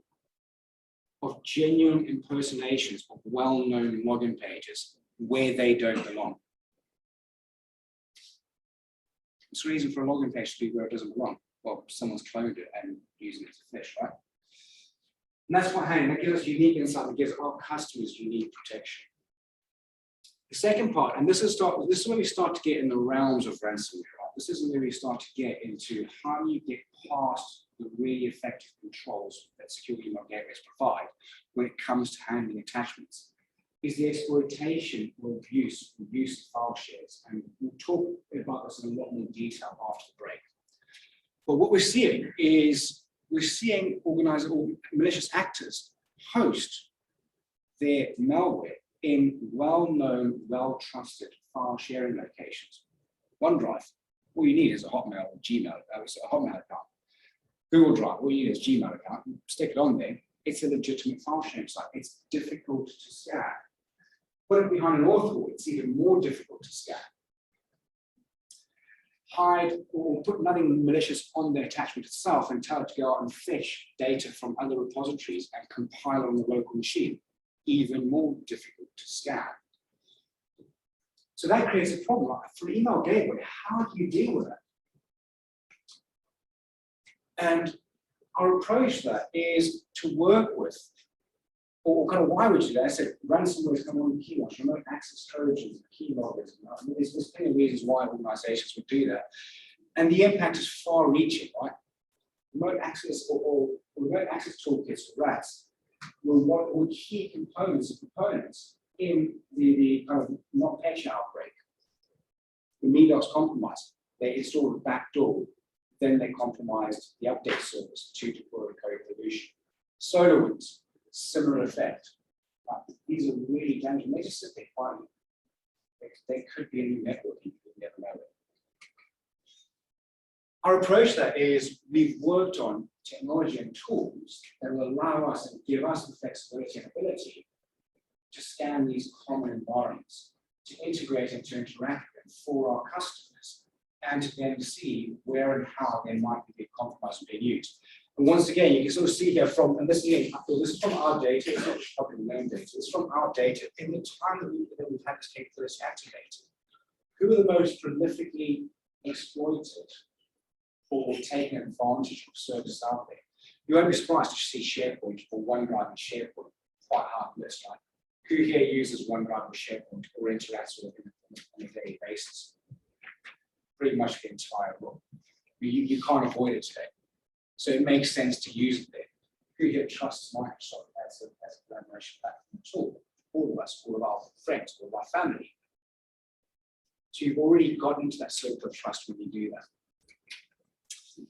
of genuine impersonations of well-known login pages where they don't belong. It's the reason for a login page to be where it doesn't belong. Well, someone's cloned it and using it as a fish, right? And that's what that gives us unique insight, that gives our customers unique protection. The second part, and this is where we start to get in the realms of ransomware. This isn't where we start to get into how you get past the really effective controls that secure email gateways provide when it comes to handling attachments, is the exploitation or abuse of file shares. And we'll talk about this in a lot more detail after the break. But what we're seeing is organized or malicious actors host their malware in well-known, well-trusted file sharing locations. OneDrive, all you need is a Hotmail or Gmail, a Hotmail account. Google Drive, all you need is a Gmail account. You stick it on there. It's a legitimate file sharing site. It's difficult to scan. Put it behind an author, it's even more difficult to scan. Hide or put nothing malicious on the attachment itself and tell it to go out and fish data from other repositories and compile it on the local machine. Even more difficult to scan. So that creates a problem. For an email gateway, how do you deal with that? And our approach to that is to work with, or kind of why would you do that? I said ransomware is coming on the keyloggers, remote access trojans, keyloggers. I mean, there's plenty of reasons why organizations would do that. And the impact is far reaching, right? Remote access or remote access toolkits for rats were key components in the kind of NotPetya outbreak. The MeDocs compromise, they installed a backdoor, then they compromised the update service to deploy recovery solution. SolarWinds, similar effect. These are really dangerous. They just sit there quietly. They could be a new network, you never know it. Our approach to that is we've worked on technology and tools that will allow us and give us the flexibility and ability to scan these common environments, to integrate and to interact with them for our customers, and to then see where and how they might be compromised and being used. And once again, you can sort of see here from, and this is from our data, it's not public known data, it's from our data in the time that we've had this capability activated. Who are the most prolifically exploited or taking advantage of services out there? You won't be surprised to see SharePoint or OneDrive and SharePoint quite hard on this slide. Who here uses OneDrive or SharePoint or interacts with it on a daily basis? Pretty much the entire world. You can't avoid it today. So it makes sense to use it there. Who here trusts Microsoft as a collaboration platform tool? All of us, all of our friends, all of our family. So you've already got into that circle of trust when you do that.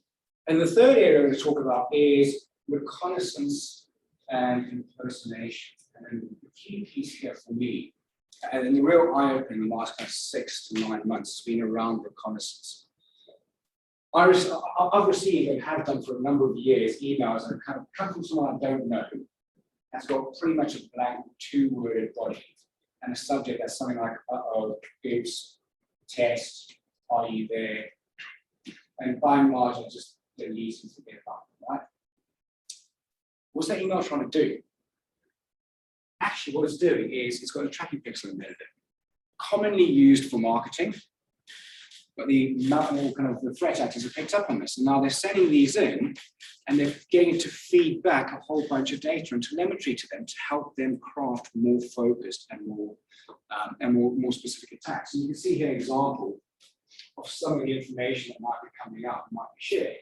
And the third area we're going to talk about is reconnaissance and impersonation. And the key piece here for me, and the real eye-opener in the last kind of 6 to 9 months, has been around reconnaissance. I've received and have done for a number of years emails that kind of come from someone I don't know. That's got pretty much a blank 2-worded body and a subject that's something like, uh-oh, oops, test, are you there? And by and large, I just delete and forget about it, right? What's that email trying to do? Actually, what it's doing is it's got a tracking pixel embedded in it, commonly used for marketing. But the threat actors have picked up on this, and now they're sending these in, and they're getting it to feed back a whole bunch of data and telemetry to them to help them craft more focused and more specific attacks. And you can see here an example of some of the information that might be coming out, might be shared: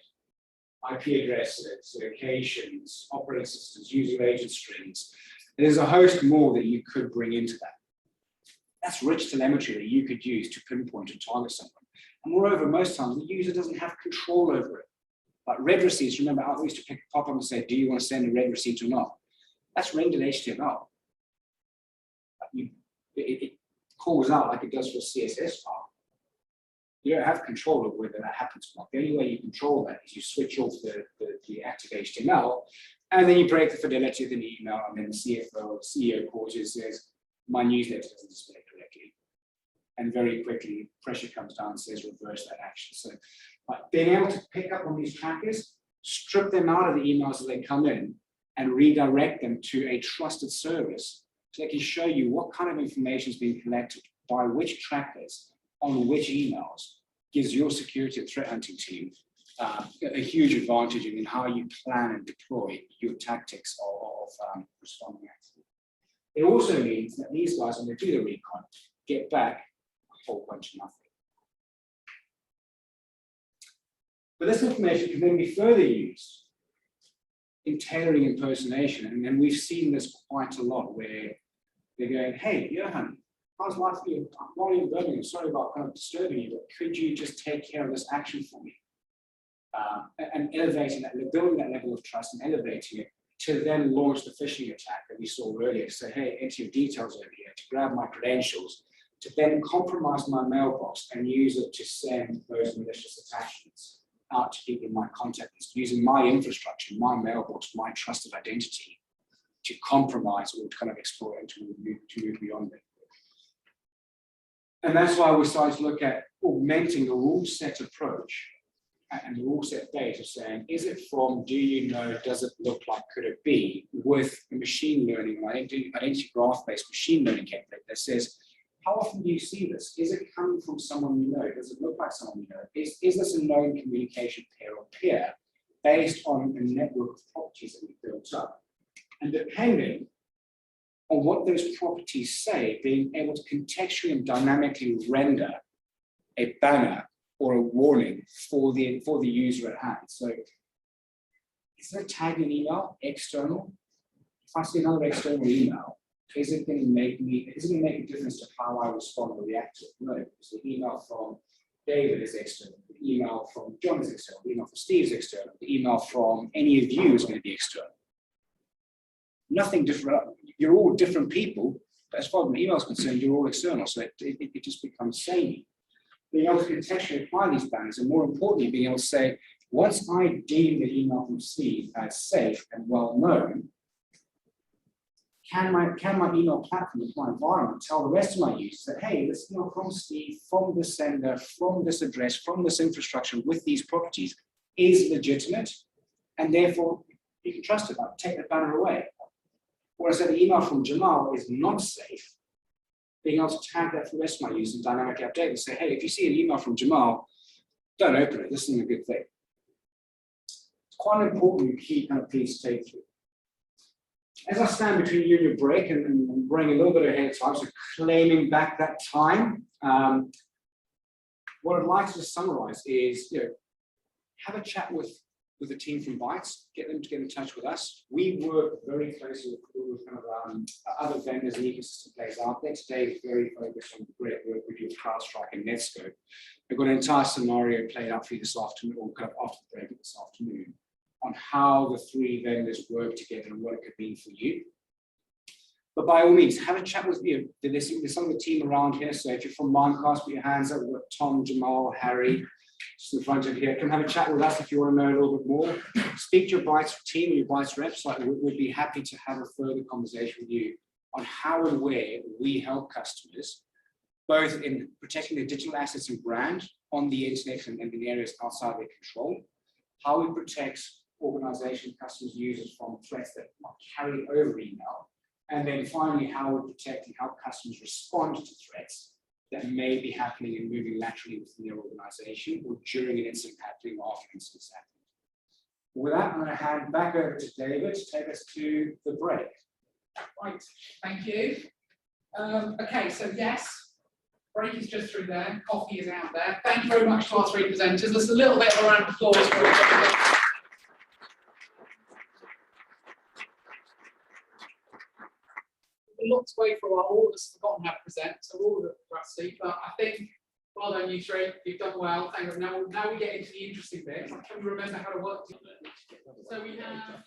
IP addresses, locations, operating systems, user agent strings. And there's a host more that you could bring into that. That's rich telemetry that you could use to pinpoint and target someone. And moreover, most times the user doesn't have control over it. Like read receipts, remember how we used to pick a pop up and say, do you want to send a read receipt or not? That's rendered HTML. It calls out like it does for a CSS file. You don't have control over whether that happens or not. The only way you control that is you switch off the active HTML, and then you break the fidelity of the email, and then the CFO or CEO calls you and says, my newsletter doesn't display correctly. And very quickly, pressure comes down and says, reverse that action. So being able to pick up on these trackers, strip them out of the emails as they come in, and redirect them to a trusted service, so they can show you what kind of information is being collected by which trackers on which emails, gives your security and threat hunting team a huge advantage in how you plan and deploy your tactics of responding actively. It also means that these guys, when they do the recon, get back a whole bunch of nothing. But this information can then be further used in tailoring impersonation. And we've seen this quite a lot, where they're going, hey, Johan, how's life for you? While you're going, I'm sorry about kind of disturbing you, but could you just take care of this action for me? And elevating that, building that level of trust and elevating it to then launch the phishing attack that we saw earlier. To say, hey, enter your details over here, to grab my credentials, to then compromise my mailbox and use it to send those malicious attachments out to people in my contact list, using my infrastructure, my mailbox, my trusted identity to compromise or to kind of explore and to move beyond it. And that's why we started to look at augmenting the rule set approach and the rule set data, saying, is it from, do you know, does it look like, could it be, with a machine learning, identity graph-based machine learning capability that says, how often do you see this? Is it coming from someone you know? Does it look like someone you know? Is this a known communication pair or peer based on a network of properties that we've built up? And depending on what those properties say, being able to contextually and dynamically render a banner or a warning for the user at hand. So is there a tag in email, external? If I see another external email, is it going to make a difference to how I respond or react to it? No, because the email from David is external, the email from John is external, the email from Steve is external, the email from any of you is going to be external. Nothing different. you're all different people, but as far as an email is concerned, you're all external, so it just becomes samey. Being able to contextually apply these boundaries, and more importantly, being able to say, once I deem the email from Steve as safe and well known, can my email platform, my environment, tell the rest of my users that, hey, this email from Steve, from the sender, from this address, from this infrastructure with these properties is legitimate, and therefore you can trust it. I'll take the banner away. Whereas an email from Jamal is not safe, being able to tag that for the rest of my users and dynamically update and say, hey, if you see an email from Jamal, don't open it. This isn't a good thing. It's quite an important key kind of piece to take through. As I stand between you and your break and running a little bit ahead of time, so claiming back that time, what I'd like to just summarize is, have a chat with the team from Bytes, get them to get in touch with us. We work very closely with kind of other vendors and ecosystem players out there. Today, we're very focused on the great work we do with Crowdstrike and Netskope. We've got an entire scenario played out for you this afternoon, or kind of after the break this afternoon, on how the three vendors work together and what it could mean for you. But by all means, have a chat with you. There's some of the team around here. So if you're from Mimecast, put your hands up. We've got Tom, Jamal, Harry, just in front of here. Come have a chat with us if you want to know a little bit more. Speak to your Bytes team or your Bytes reps. We'd be happy to have a further conversation with you on how and where we help customers, both in protecting their digital assets and brand on the internet and in areas outside their control, how we protect organization, customers, users from threats that might carry over email, and then finally how we protect and help customers respond to threats that may be happening and moving laterally within their organization or during an incident happening or after incidents happening. With that, I'm going to hand back over to David to take us to the break. Right, thank you. Okay, so yes, break is just through there, coffee is out there. Thank you very much to our three presenters. There's a little bit of a round of applause for each other. Lots of way for all of us forgotten how to present, so we're all a bit rusty, but I think, well done you three, you've done well, thank you. Now we get into the interesting bit. Can we remember how to work together? So we have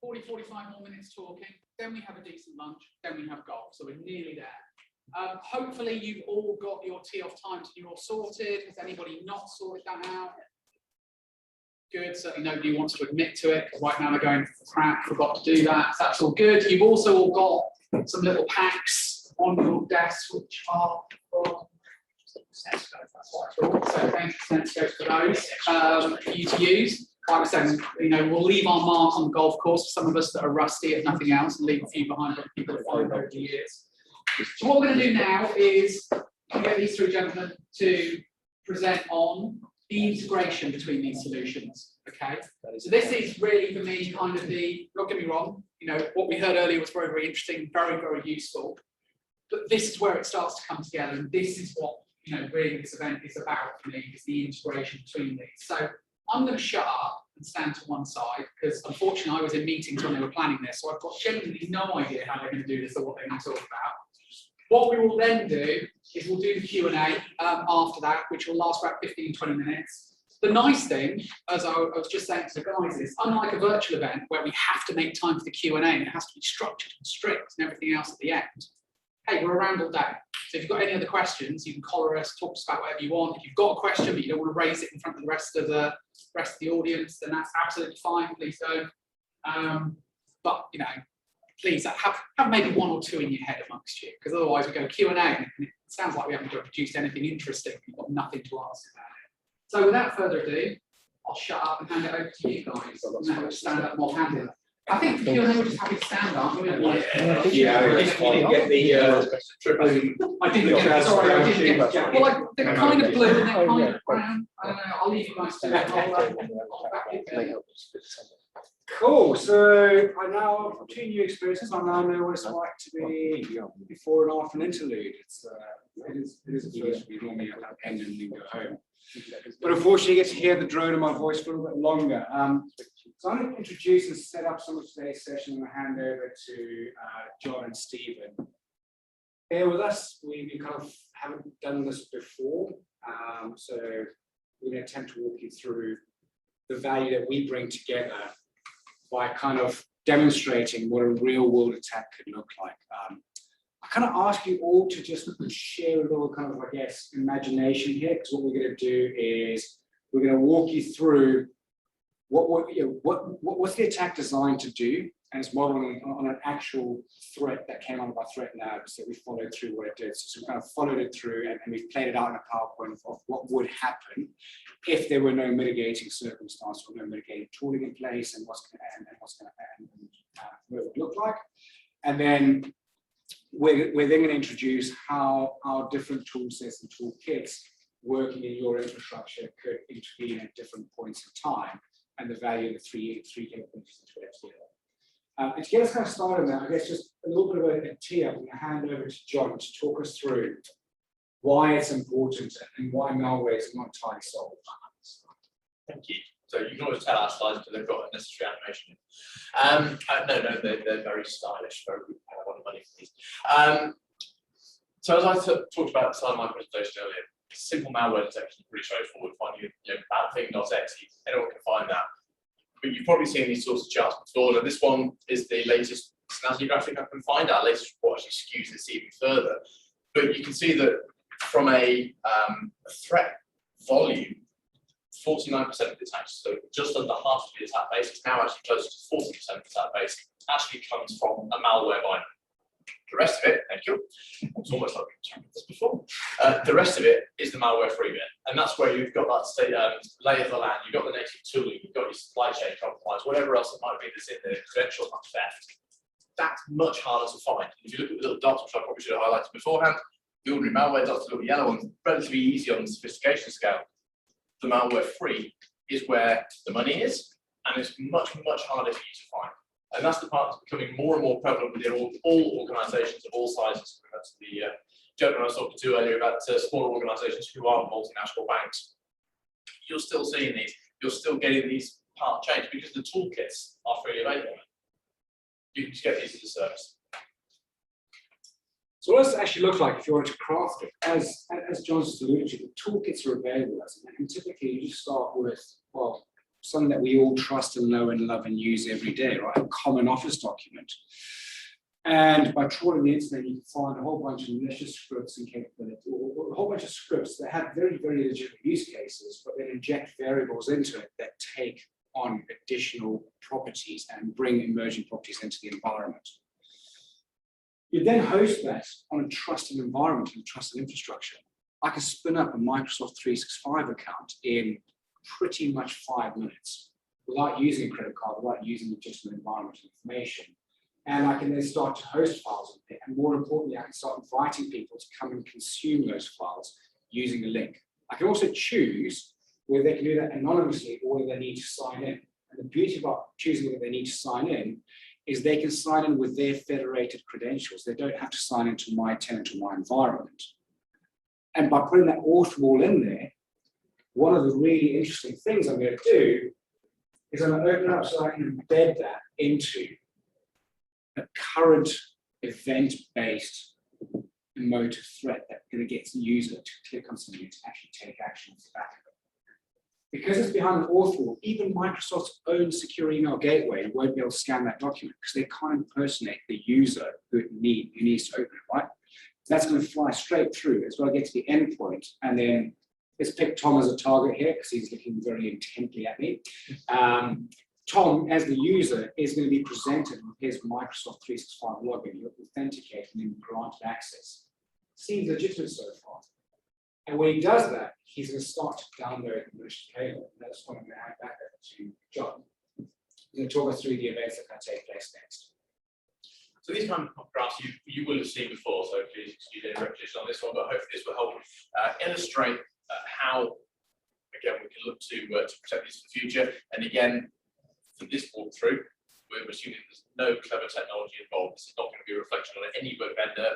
40-45 more minutes talking, then we have a decent lunch, then we have golf, so we're nearly there. Hopefully you've all got your tee off times and you're all sorted. Has anybody not sorted that out? Good, certainly nobody wants to admit to it, because right now they're going, crap, forgot to do that, so that's all good. You've also all got some little packs on your desk, which are from Netskope, that's what I thought. So thank you to Netskope for those for you to use. Like I said, we'll leave our mark on the golf course for some of us that are rusty if nothing else, and leave a few behind for people that follow over the years. So what we're going to do now is get these three gentlemen to present on the integration between these solutions. Okay, so this is really for me kind of don't get me wrong, what we heard earlier was very, very interesting, very, very useful, but this is where it starts to come together, and this is what really this event is about for me, is the integration between these. So I'm going to shut up and stand to one side, because unfortunately I was in meetings when they were planning this, so I've got genuinely no idea how they're going to do this or what they're going to talk about. What we will then do is we'll do the Q&A after that, which will last about 15-20 minutes. The nice thing, as I was just saying to the guys, is unlike a virtual event where we have to make time for the Q&A and it has to be structured and strict and everything else at the end, hey, we're around all day. So if you've got any other questions, you can collar us, talk to us about whatever you want. If you've got a question but you don't want to raise it in front of the rest of the audience, then that's absolutely fine. Please don't. But please have maybe one or two in your head amongst you, because otherwise we go Q&A and it sounds like we haven't produced anything interesting. You've got nothing to ask about it. So without further ado, I'll shut up and hand it over to you guys. Now stand up more handed. I think the Q&A will just have you stand up. We don't like Yeah, you didn't get the triple. I didn't get. Sorry, I didn't get. Well, they're kind of blue and they're kind of brown. I don't know. I'll leave you guys to it. I'll back it. Cool. So I now have 2 new experiences. I now know what it's like to be before and after an interlude. It is a first. We normally have end and then go home. But unfortunately, you get to hear the drone of my voice for a little bit longer. So I'm going to introduce and set up some of today's session and hand over to John and Stephen. Bear with us. We kind of haven't done this before, so we're going to attempt to walk you through the value that we bring together by kind of demonstrating what a real world attack could look like. I kind of ask you all to just share a little kind of, I guess, imagination here, because what we're going to do is we're going to walk you through what's the attack designed to do, and it's modeled on an actual threat that came out of our threat labs that we followed through what it did. So we kind of followed it through, and we've played it out in a PowerPoint of what would happen if there were no mitigating circumstance or no mitigating tooling in place, and what it would look like. And then we're then going to introduce how our different tool sets and toolkits working in your infrastructure could intervene at different points in time, and the value of the three capabilities that we have together. And to get us kind of started now, I guess just a little bit of a tee up, I'm going to hand over to John to talk us through why it's important and why malware is not entirely solved. Thank you. So you can always tell our slides because they've got a necessary animation. No, they're very stylish, very good. I want the money for these. So as I talked about at the start of my presentation earlier, simple malware detection is pretty straightforward. Finding bad thing.exe, anyone can find that. But you've probably seen these sorts of charts before, and this one is the latest snazzy graphic I can find. Our latest report actually skews this even further. But you can see that from a threat volume, 49% of the attacks, so just under half of the attack base, it's now actually close to 40% of the attack base, actually comes from a malware binary. The rest of it, thank you, it's almost like we've chatted this before. The rest of it is the malware-free bit, and that's where you've got that state, lay of the land, you've got the native tooling, you've got your supply chain compromise, whatever else it might be that's in there, credentials not theft. That's much harder to find. If you look at the little dots, which I probably should have highlighted beforehand, the ordinary malware dots, the little yellow ones, relatively easy on the sophistication scale. The malware-free is where the money is, and it's much, much harder for you to find. And that's the part that's becoming more and more prevalent within all organisations of all sizes. That's the gentleman I was talking to earlier about smaller organisations who are multinational banks. You're still seeing these. You're still getting these part change because the toolkits are freely available. You can just get these as a service. So what does it actually look like if you want to craft it? As John just alluded to, the toolkits are available, and typically you just start with, well, something that we all trust and know and love and use every day, right? A common office document. And by trawling the internet, you can find a whole bunch of malicious scripts and capabilities, or a whole bunch of scripts that have very, very legitimate use cases, but then inject variables into it that take on additional properties and bring emerging properties into the environment. You then host that on a trusted environment and trusted infrastructure. I can spin up a Microsoft 365 account in pretty much 5 minutes without using a credit card, without using legitimate environmental information. And I can then start to host files on it. And more importantly, I can start inviting people to come and consume those files using a link. I can also choose whether they can do that anonymously or whether they need to sign in. And the beauty about choosing whether they need to sign in is they can sign in with their federated credentials. They don't have to sign into my tenant or my environment. And by putting that auth wall in there, one of the really interesting things I'm going to do is I'm going to open up so I can embed that into a current event-based emotive threat that's going to get the user to click on something to actually take action off the back of it. Because it's behind an auth wall, even Microsoft's own secure email gateway won't be able to scan that document because they can't impersonate the user who needs to open it, right? That's going to fly straight through. It's going to get to the endpoint, and then let's pick Tom as a target here because he's looking very intently at me. Tom, as the user, is going to be presented with his Microsoft 365 login. You'll authenticate and then granted access. Seems legitimate so far. And when he does that, he's going to start to download the malicious payload. And that's what I'm going to hand back over to John. He's going to talk us through the events that can take place next. So these kind of graphs you will have seen before, so please excuse any repetition on this one, but hopefully this will help illustrate how, again, we can look to protect these for the future. And again, for this walkthrough, we're assuming there's no clever technology involved. This is not going to be a reflection on any vendor,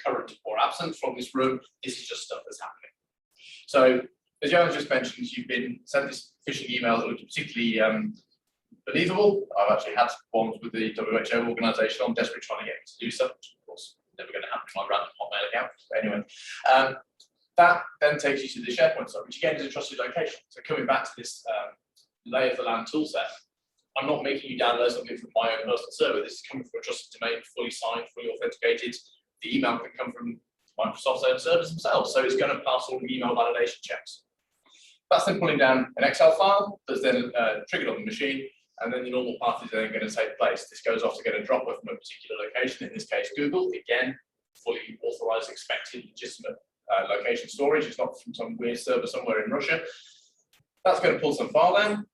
current or absent from this room. This is just stuff that's happening. So, as Johan just mentioned, you've been sent this phishing email that looks particularly believable. I've actually had ones with the WHO organisation. I'm desperately trying to get them to do stuff, which of course never going to happen to my random Hotmail account. But anyway, that then takes you to the SharePoint site, which again is a trusted location. So coming back to this lay of the land tool set, I'm not making you download something from my own personal server. This is coming from a trusted domain, fully signed, fully authenticated. The email can come from Microsoft's own servers themselves, so it's going to pass all the email validation checks. That's then pulling down an Excel file that's then triggered on the machine, and then the normal path is then going to take place. This goes off to get a dropper from a particular location, in this case Google, again, fully authorized, expected, legitimate location storage. It's not from some weird server somewhere in Russia. That's going to pull some file down.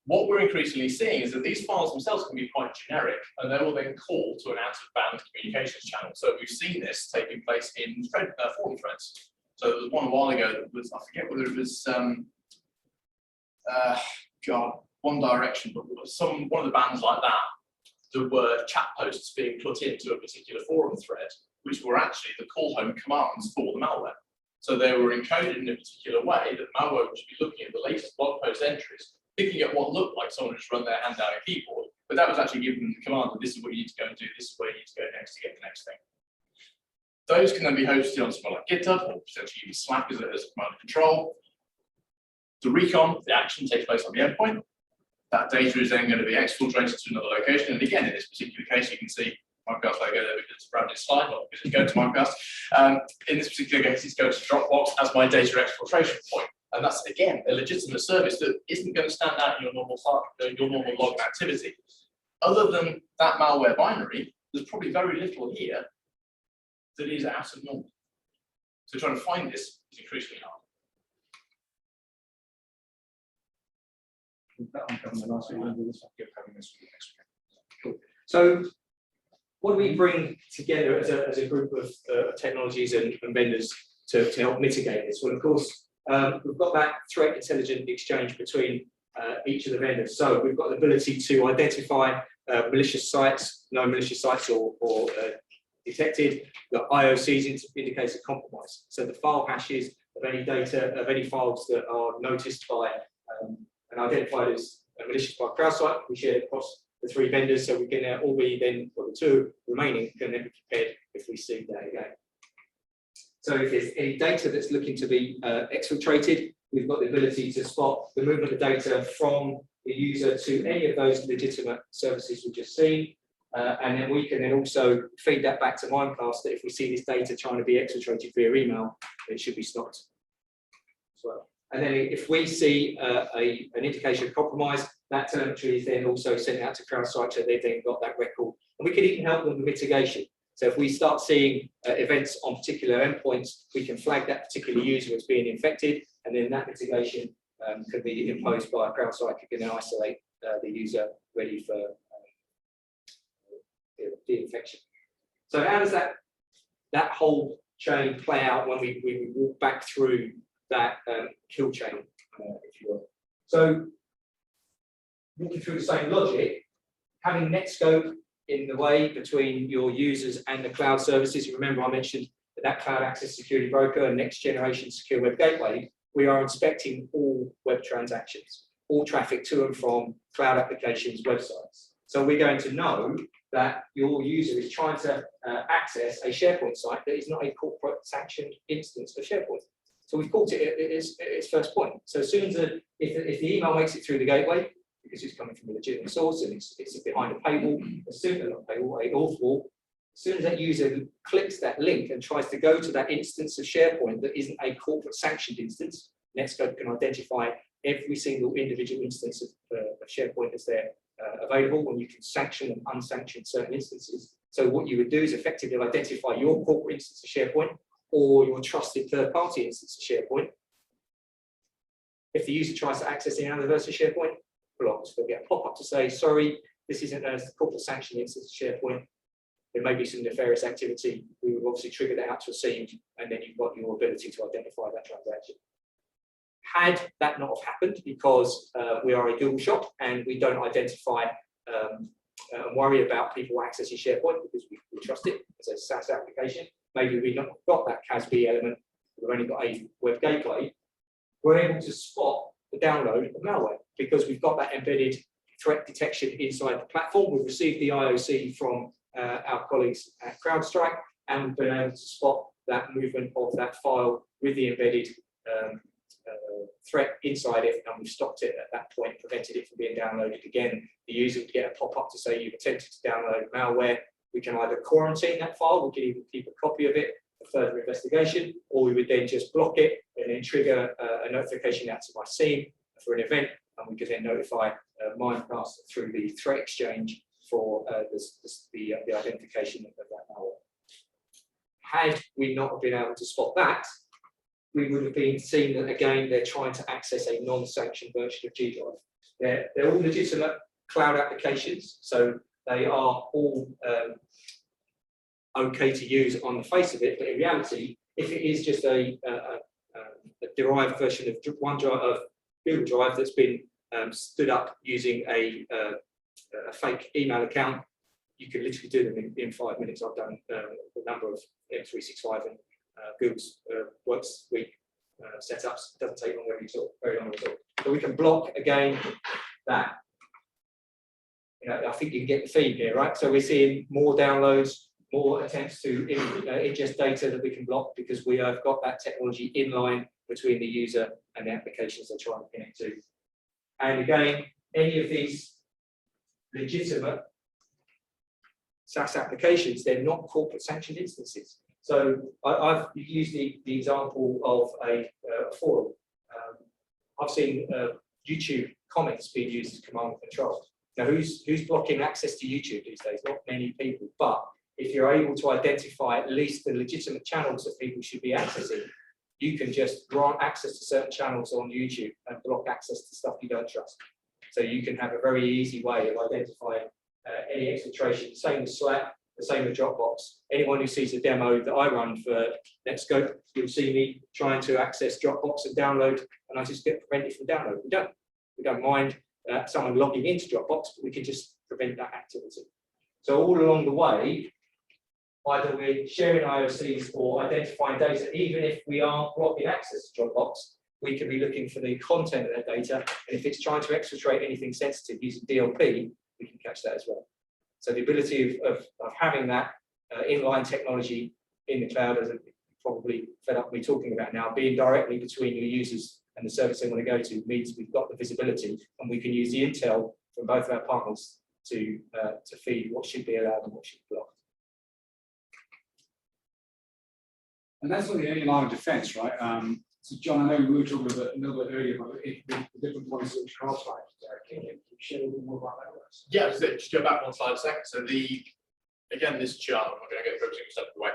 What we're increasingly seeing is that these files themselves can be quite generic, and they will then call to an out-of-band communications channel. So we've seen this taking place in forum threads. So there was one a while ago that was, I forget whether it was, One Direction, but one of the bands like that, there were chat posts being put into a particular forum thread, which were actually the call home commands for the malware. So they were encoded in a particular way that malware would be looking at the latest blog post entries, picking up what looked like someone just run their hand down a keyboard, but that was actually giving them the command that this is what you need to go and do, this is where you need to go next to get the next thing. Those can then be hosted on somewhere like GitHub or potentially even Slack as a command and control. The recon, the action takes place on the endpoint. That data is then going to be exfiltrated to another location. And again, in this particular case, you can see Mimecast logo there because it's around this slide, not because it's going to Mimecast. In this particular case, it's going to Dropbox as my data exfiltration point. And that's, again, a legitimate service that isn't going to stand out in your normal log activity. Other than that malware binary, there's probably very little here that is out of normal. So trying to find this is increasingly hard. Cool. So what do we bring together as a group of technologies and vendors to help mitigate this? Well, of course, we've got that threat intelligent exchange between each of the vendors. So we've got the ability to identify malicious sites, no malicious sites or detected. The IOCs indicates a compromise. So the file hashes of any data, of any files that are noticed by and identified as malicious by Crowdstrike, we share it across the three vendors, so we can all be then, or the two remaining can then be compared if we see that again. So if there's any data that's looking to be exfiltrated, we've got the ability to spot the movement of data from the user to any of those legitimate services we've just seen. And then we can then also feed that back to Mimecast that if we see this data trying to be exfiltrated via email, it should be stopped as well. And then if we see an indication of compromise, that telemetry is then also sent out to Crowdstrike, so they've then got that record. And we can even help them with mitigation. So if we start seeing events on particular endpoints, we can flag that particular user as being infected, and then that mitigation can be imposed by Crowdstrike, who can then isolate the user ready for de-infection. So how does that whole chain play out when we walk back through that kill chain, if you will? So walking through the same logic, having Netskope in the way between your users and the cloud services. Remember, I mentioned that cloud access security broker and next generation secure web gateway. We are inspecting all web transactions, all traffic to and from cloud applications, websites. So we're going to know that your user is trying to access a SharePoint site that is not a corporate sanctioned instance of SharePoint. So we've caught it at its first point. So as soon as if the email makes it through the gateway, because it's coming from a legitimate source and it's behind a paywall, as soon as that user clicks that link and tries to go to that instance of SharePoint that isn't a corporate sanctioned instance, Netskope can identify every single individual instance of SharePoint that's there available, and you can sanction and unsanction certain instances. So what you would do is effectively identify your corporate instance of SharePoint or your trusted third-party instance of SharePoint. If the user tries to access any other version of SharePoint, blocked. They'll get a pop-up to say, sorry, this isn't a corporate sanction instance of SharePoint. There may be some nefarious activity. We will obviously trigger that out to receive, and then you've got your ability to identify that transaction. Had that not have happened, because we are a Google shop and we don't identify and worry about people accessing SharePoint because we trust it as a SaaS application, maybe we've not got that CASB element, we've only got a web gateway, we're able to spot the download of malware because we've got that embedded threat detection inside the platform. We've received the IOC from our colleagues at Crowdstrike, and we've been able to spot that movement of that file with the embedded threat inside it, and we've stopped it at that point, prevented it from being downloaded again. The user would get a pop-up to say you've attempted to download malware. We can either quarantine that file, we can even keep a copy of it for further investigation, or we would then just block it and then trigger a notification out to my SIEM for an event, and we could then notify Mimecast through the threat exchange for the identification of that malware. Had we not been able to spot that, we would have been seen that, again, they're trying to access a non-sanctioned version of G Drive. They're all legitimate cloud applications, so they are all okay to use on the face of it, but in reality, if it is just a derived version of OneDrive, of Google Drive that's been stood up using a fake email account, you can literally do them in 5 minutes. I've done a number of M365 and Google's Work Suite setups. It doesn't take long, very long at all. So we can block again that. I think you can get the theme here, right? So we're seeing more downloads, more attempts to ingest data that we can block because we have got that technology in line between the user and the applications they're trying to connect to. And again, any of these legitimate SaaS applications, they're not corporate sanctioned instances. So I've used the example of a forum. I've seen YouTube comments being used as command and control. Now, who's blocking access to YouTube these days? Not many people, but if you're able to identify at least the legitimate channels that people should be accessing, you can just grant access to certain channels on YouTube and block access to stuff you don't trust. So you can have a very easy way of identifying any exfiltration. Same with Slack, the same with Dropbox. Anyone who sees a demo that I run for Netskope, you'll see me trying to access Dropbox and download, and I just get prevented from downloading. We don't mind someone logging into Dropbox, but we can just prevent that activity. So all along the way, either we're sharing IOCs or identifying data, even if we aren't blocking access to Dropbox, we can be looking for the content of that data, and if it's trying to exfiltrate anything sensitive using DLP, we can catch that as well. So the ability of having that inline technology in the cloud, as I'm probably fed up me talking about now, being directly between your users and the service they want to go to, means we've got the visibility, and we can use the intel from both of our partners to feed what should be allowed and what should be blocked. And that's not the only line of defense, right? So John, I know we were talking a little bit earlier about the different points of Crowdstrike. Can you share a little more about that with us? Yeah, just go back one slide a second. So again, this chart, I'm not going to go through every single step of the way.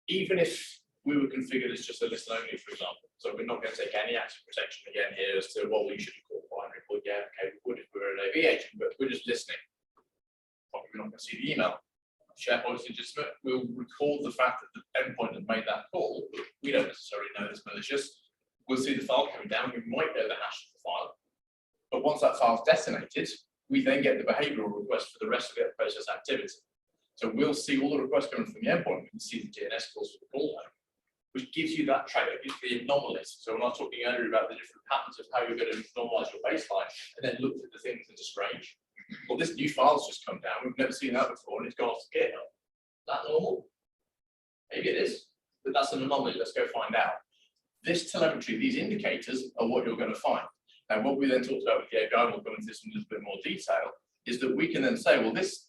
Even if we were configured as just a listen only, for example, so we're not going to take any active protection again here as to what we should call primary. Well, yeah, okay, we would if we were an AV agent, but we're just listening. Probably we're not going to see the email. SharePoint is legitimate. We'll record the fact that the endpoint has made that call. We don't necessarily know it's malicious. We'll see the file coming down. We might know the hash of the file. But once that file is detonated, we then get the behavioral request for the rest of the process activity. So we'll see all the requests coming from the endpoint. We can see the DNS calls for the call home, which gives you that track, gives you the anomalies. So when I was talking earlier about the different patterns of how you're going to normalize your baseline, and then looked at the things that are strange. Well, this new file's just come down. We've never seen that before, and it's gone off to GitHub. Is that normal? Maybe it is, but that's an anomaly. Let's go find out. This telemetry, these indicators, are what you're going to find. And what we then talked about with the API, and we'll go into this in a little bit more detail, is that we can then say, well, this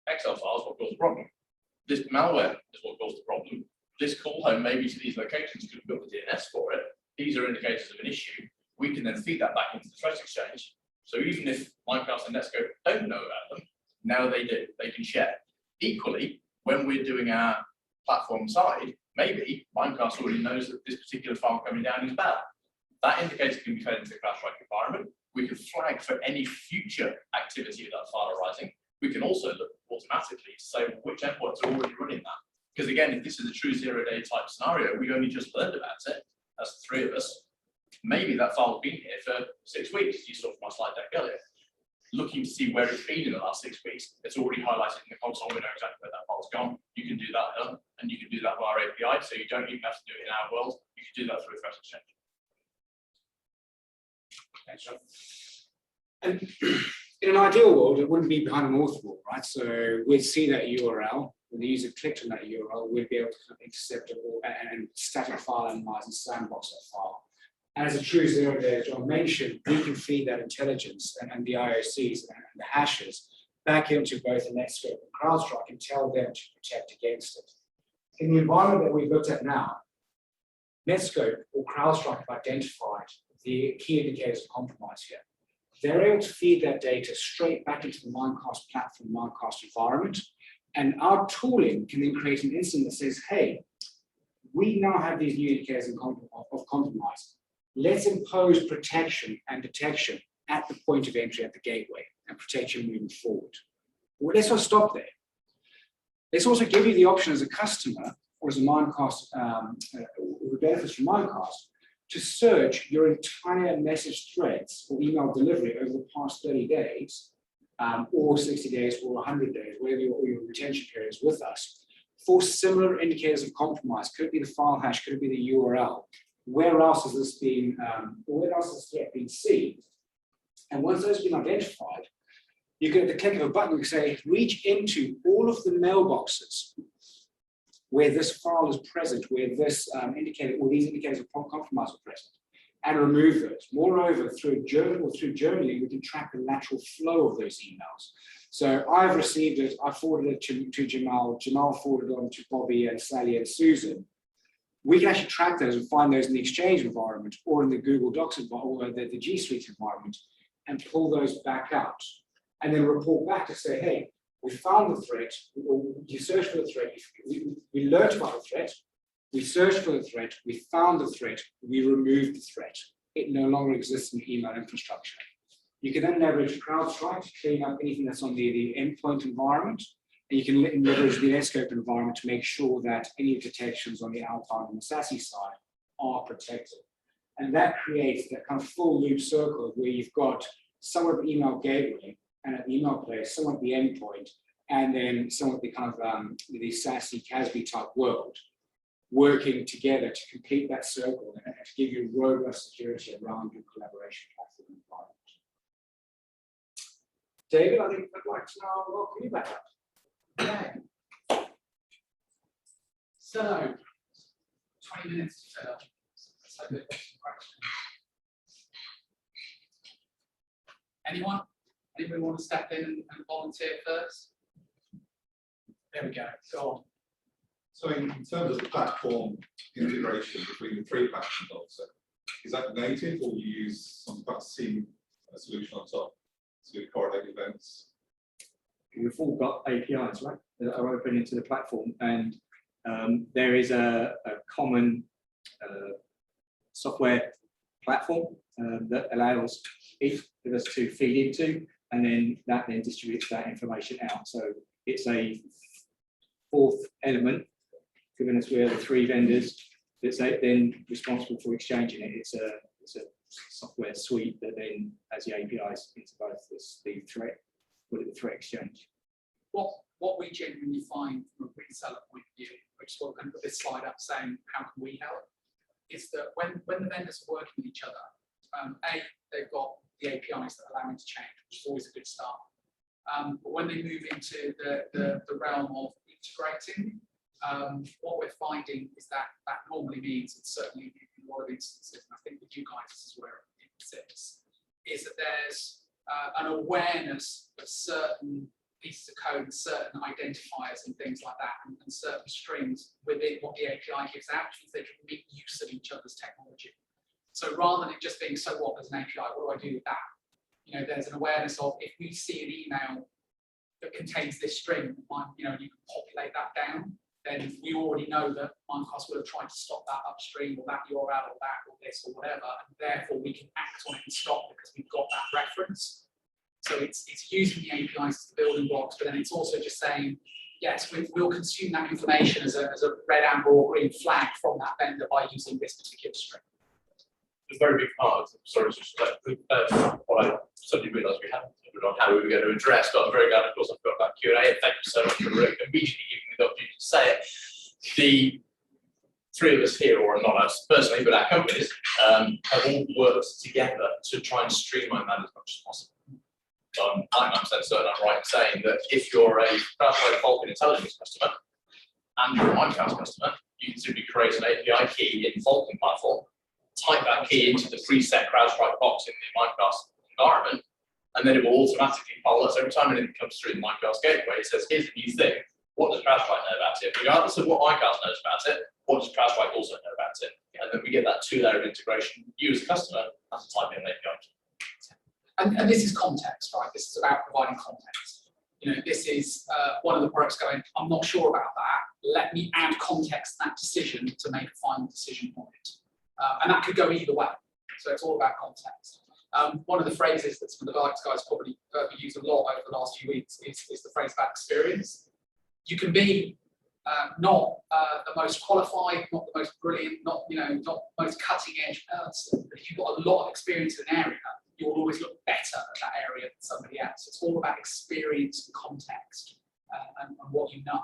Excel file is what caused the problem. This malware is what caused the problem. This call home maybe to these locations could have built the DNS for it. These are indicators of an issue. We can then feed that back into the threat exchange. So even if Mimecast and Netskope don't know about them, now they do. They can share. Equally, when we're doing our platform side, maybe Mimecast already knows that this particular file coming down is bad. That indicator can be fed into the Crowdstrike environment. We can flag for any future activity of that file arising. We can also look automatically to say which endpoints are already running that. Because again, if this is a true zero-day type scenario, we only just learned about it, as the three of us. Maybe that file's been here for 6 weeks, you saw from my slide deck earlier. Looking to see where it's been in the last 6 weeks, it's already highlighted in the console. We know exactly where that file's gone. You can do that, and you can do that via API, so you don't even have to do it in our world. You can do that through a threat exchange. Thanks, John. And in an ideal world, it wouldn't be behind an auth wall, right? So we'd see that URL, when the user clicked on that URL, we'd be able to intercept it and static file analyze and sandbox that file. And as a true zero day, as John mentioned, we can feed that intelligence and the IOCs and the hashes back into both the Netskope and Crowdstrike and tell them to protect against it. In the environment that we've looked at now, Netskope or Crowdstrike have identified the key indicators of compromise here. They're able to feed that data straight back into the Mimecast platform, Mimecast environment, and our tooling can then create an instance that says, hey, we now have these new indicators of compromise. Let's impose protection and detection at the point of entry at the gateway and protection moving forward. Well, let's not stop there. Let's also give you the option as a customer or as a Mimecast, who benefits from Mimecast, to search your entire message threads or email delivery over the past 30 days, or 60 days or 100 days, whatever your retention period is with us, for similar indicators of compromise. Could it be the file hash? Could it be the URL? Where else has this been, where else has this threat been seen? And once those have been identified, you can, at the click of a button, you say, reach into all of the mailboxes where this file is present, where this indicator, or these indicators of compromise are present, and remove those. Moreover, through journaling, we can track the lateral flow of those emails. So I've received it, I forwarded it to Jamal, Jamal forwarded it on to Bobby and Sally and Susan. We can actually track those and find those in the Exchange environment or in the Google Docs environment, or the G Suite environment, and pull those back out. And then report back to say, hey, we found the threat, you searched for the threat, we learned about the threat, we searched for the threat, we found the threat, we removed the threat. It no longer exists in the email infrastructure. You can then leverage Crowdstrike to clean up anything that's on the endpoint environment, and you can leverage the Netskope environment to make sure that any detections on the outbound and the SASE side are protected. And that creates that kind of full loop circle where you've got some of the email gateway, and at the email place, some at the endpoint, and then some of the kind of the SASE CASB type world working together to complete that circle and to give you robust security around your collaboration platform environment. David, I think I'd like to now welcome you back up. Okay. So, 20 minutes to set up. Let's have a question. Anyone? Anybody want to step in and volunteer first? There we go. Go on. So in terms of the platform integration between the three platforms, also, is that native or you use some kind of SIEM solution on top to correlate events? We've all got APIs, right, that are open into the platform, and there is a common software platform that allows each of us to feed into, and then that then distributes that information out. So it's a fourth element, given us we are the three vendors that's then responsible for exchanging it. It's a software suite that then has the APIs into both the threat, the threat exchange. What we genuinely find from a reseller point of view, which is what we're going to put this slide up saying, how can we help, is that when the vendors are working with each other, they've got the APIs that allow them to change, which is always a good start. But when they move into the realm of integrating, what we're finding is that normally means, it's certainly in a lot of instances, and I think with you guys this is where it sits, is that there's an awareness of certain pieces of code, certain identifiers and things like that, and certain strings within what the API gives out, which means they can make use of each other's technology. So rather than it just being, so what, there's an API, what do I do with that? You know, there's an awareness of, if we see an email that contains this string, you know, you can populate that down, then we already know that Mimecast will have tried to stop that upstream, or that URL, or that, or this, or whatever, and therefore we can act on it and stop because we've got that reference. So it's using the APIs as the building blocks, but then it's also just saying, yes, we'll consume that information as a red, amber, or green flag from that vendor by using this particular string. A very big part, sorry, what I suddenly realised we hadn't covered on how we were going to address, but I'm very glad, of course, I've got that Q&A, and thank you so much for immediately giving me the opportunity to say it. The three of us here, or not us personally, but our companies, have all worked together to try and streamline that as much as possible. So I'm 99% certain I'm right in saying that if you're a CrowdStrike Falcon Intelligence customer and you're a Mimecast customer, you can simply create an API key in Falcon platform, type that key into the preset CrowdStrike box in the Mimecast environment, and then it will automatically follow us every time anything comes through the Mimecast gateway. It says, here's a new thing. What does CrowdStrike know about it? Regardless of what Mimecast knows about it, what does CrowdStrike also know about it? And then we get that two-layer of integration. You as a customer have to type in an API. And this is context, right? This is about providing context. You know, this is one of the products going, I'm not sure about that. Let me add context to that decision to make a final decision on it. And that could go either way. So it's all about context. One of the phrases that some of the guys probably used a lot over the last few weeks is the phrase about experience. You can be not the most qualified, not the most brilliant, not the most cutting edge person, but if you've got a lot of experience in an area, you will always look better at that area than somebody else. It's all about experience and context and what you know,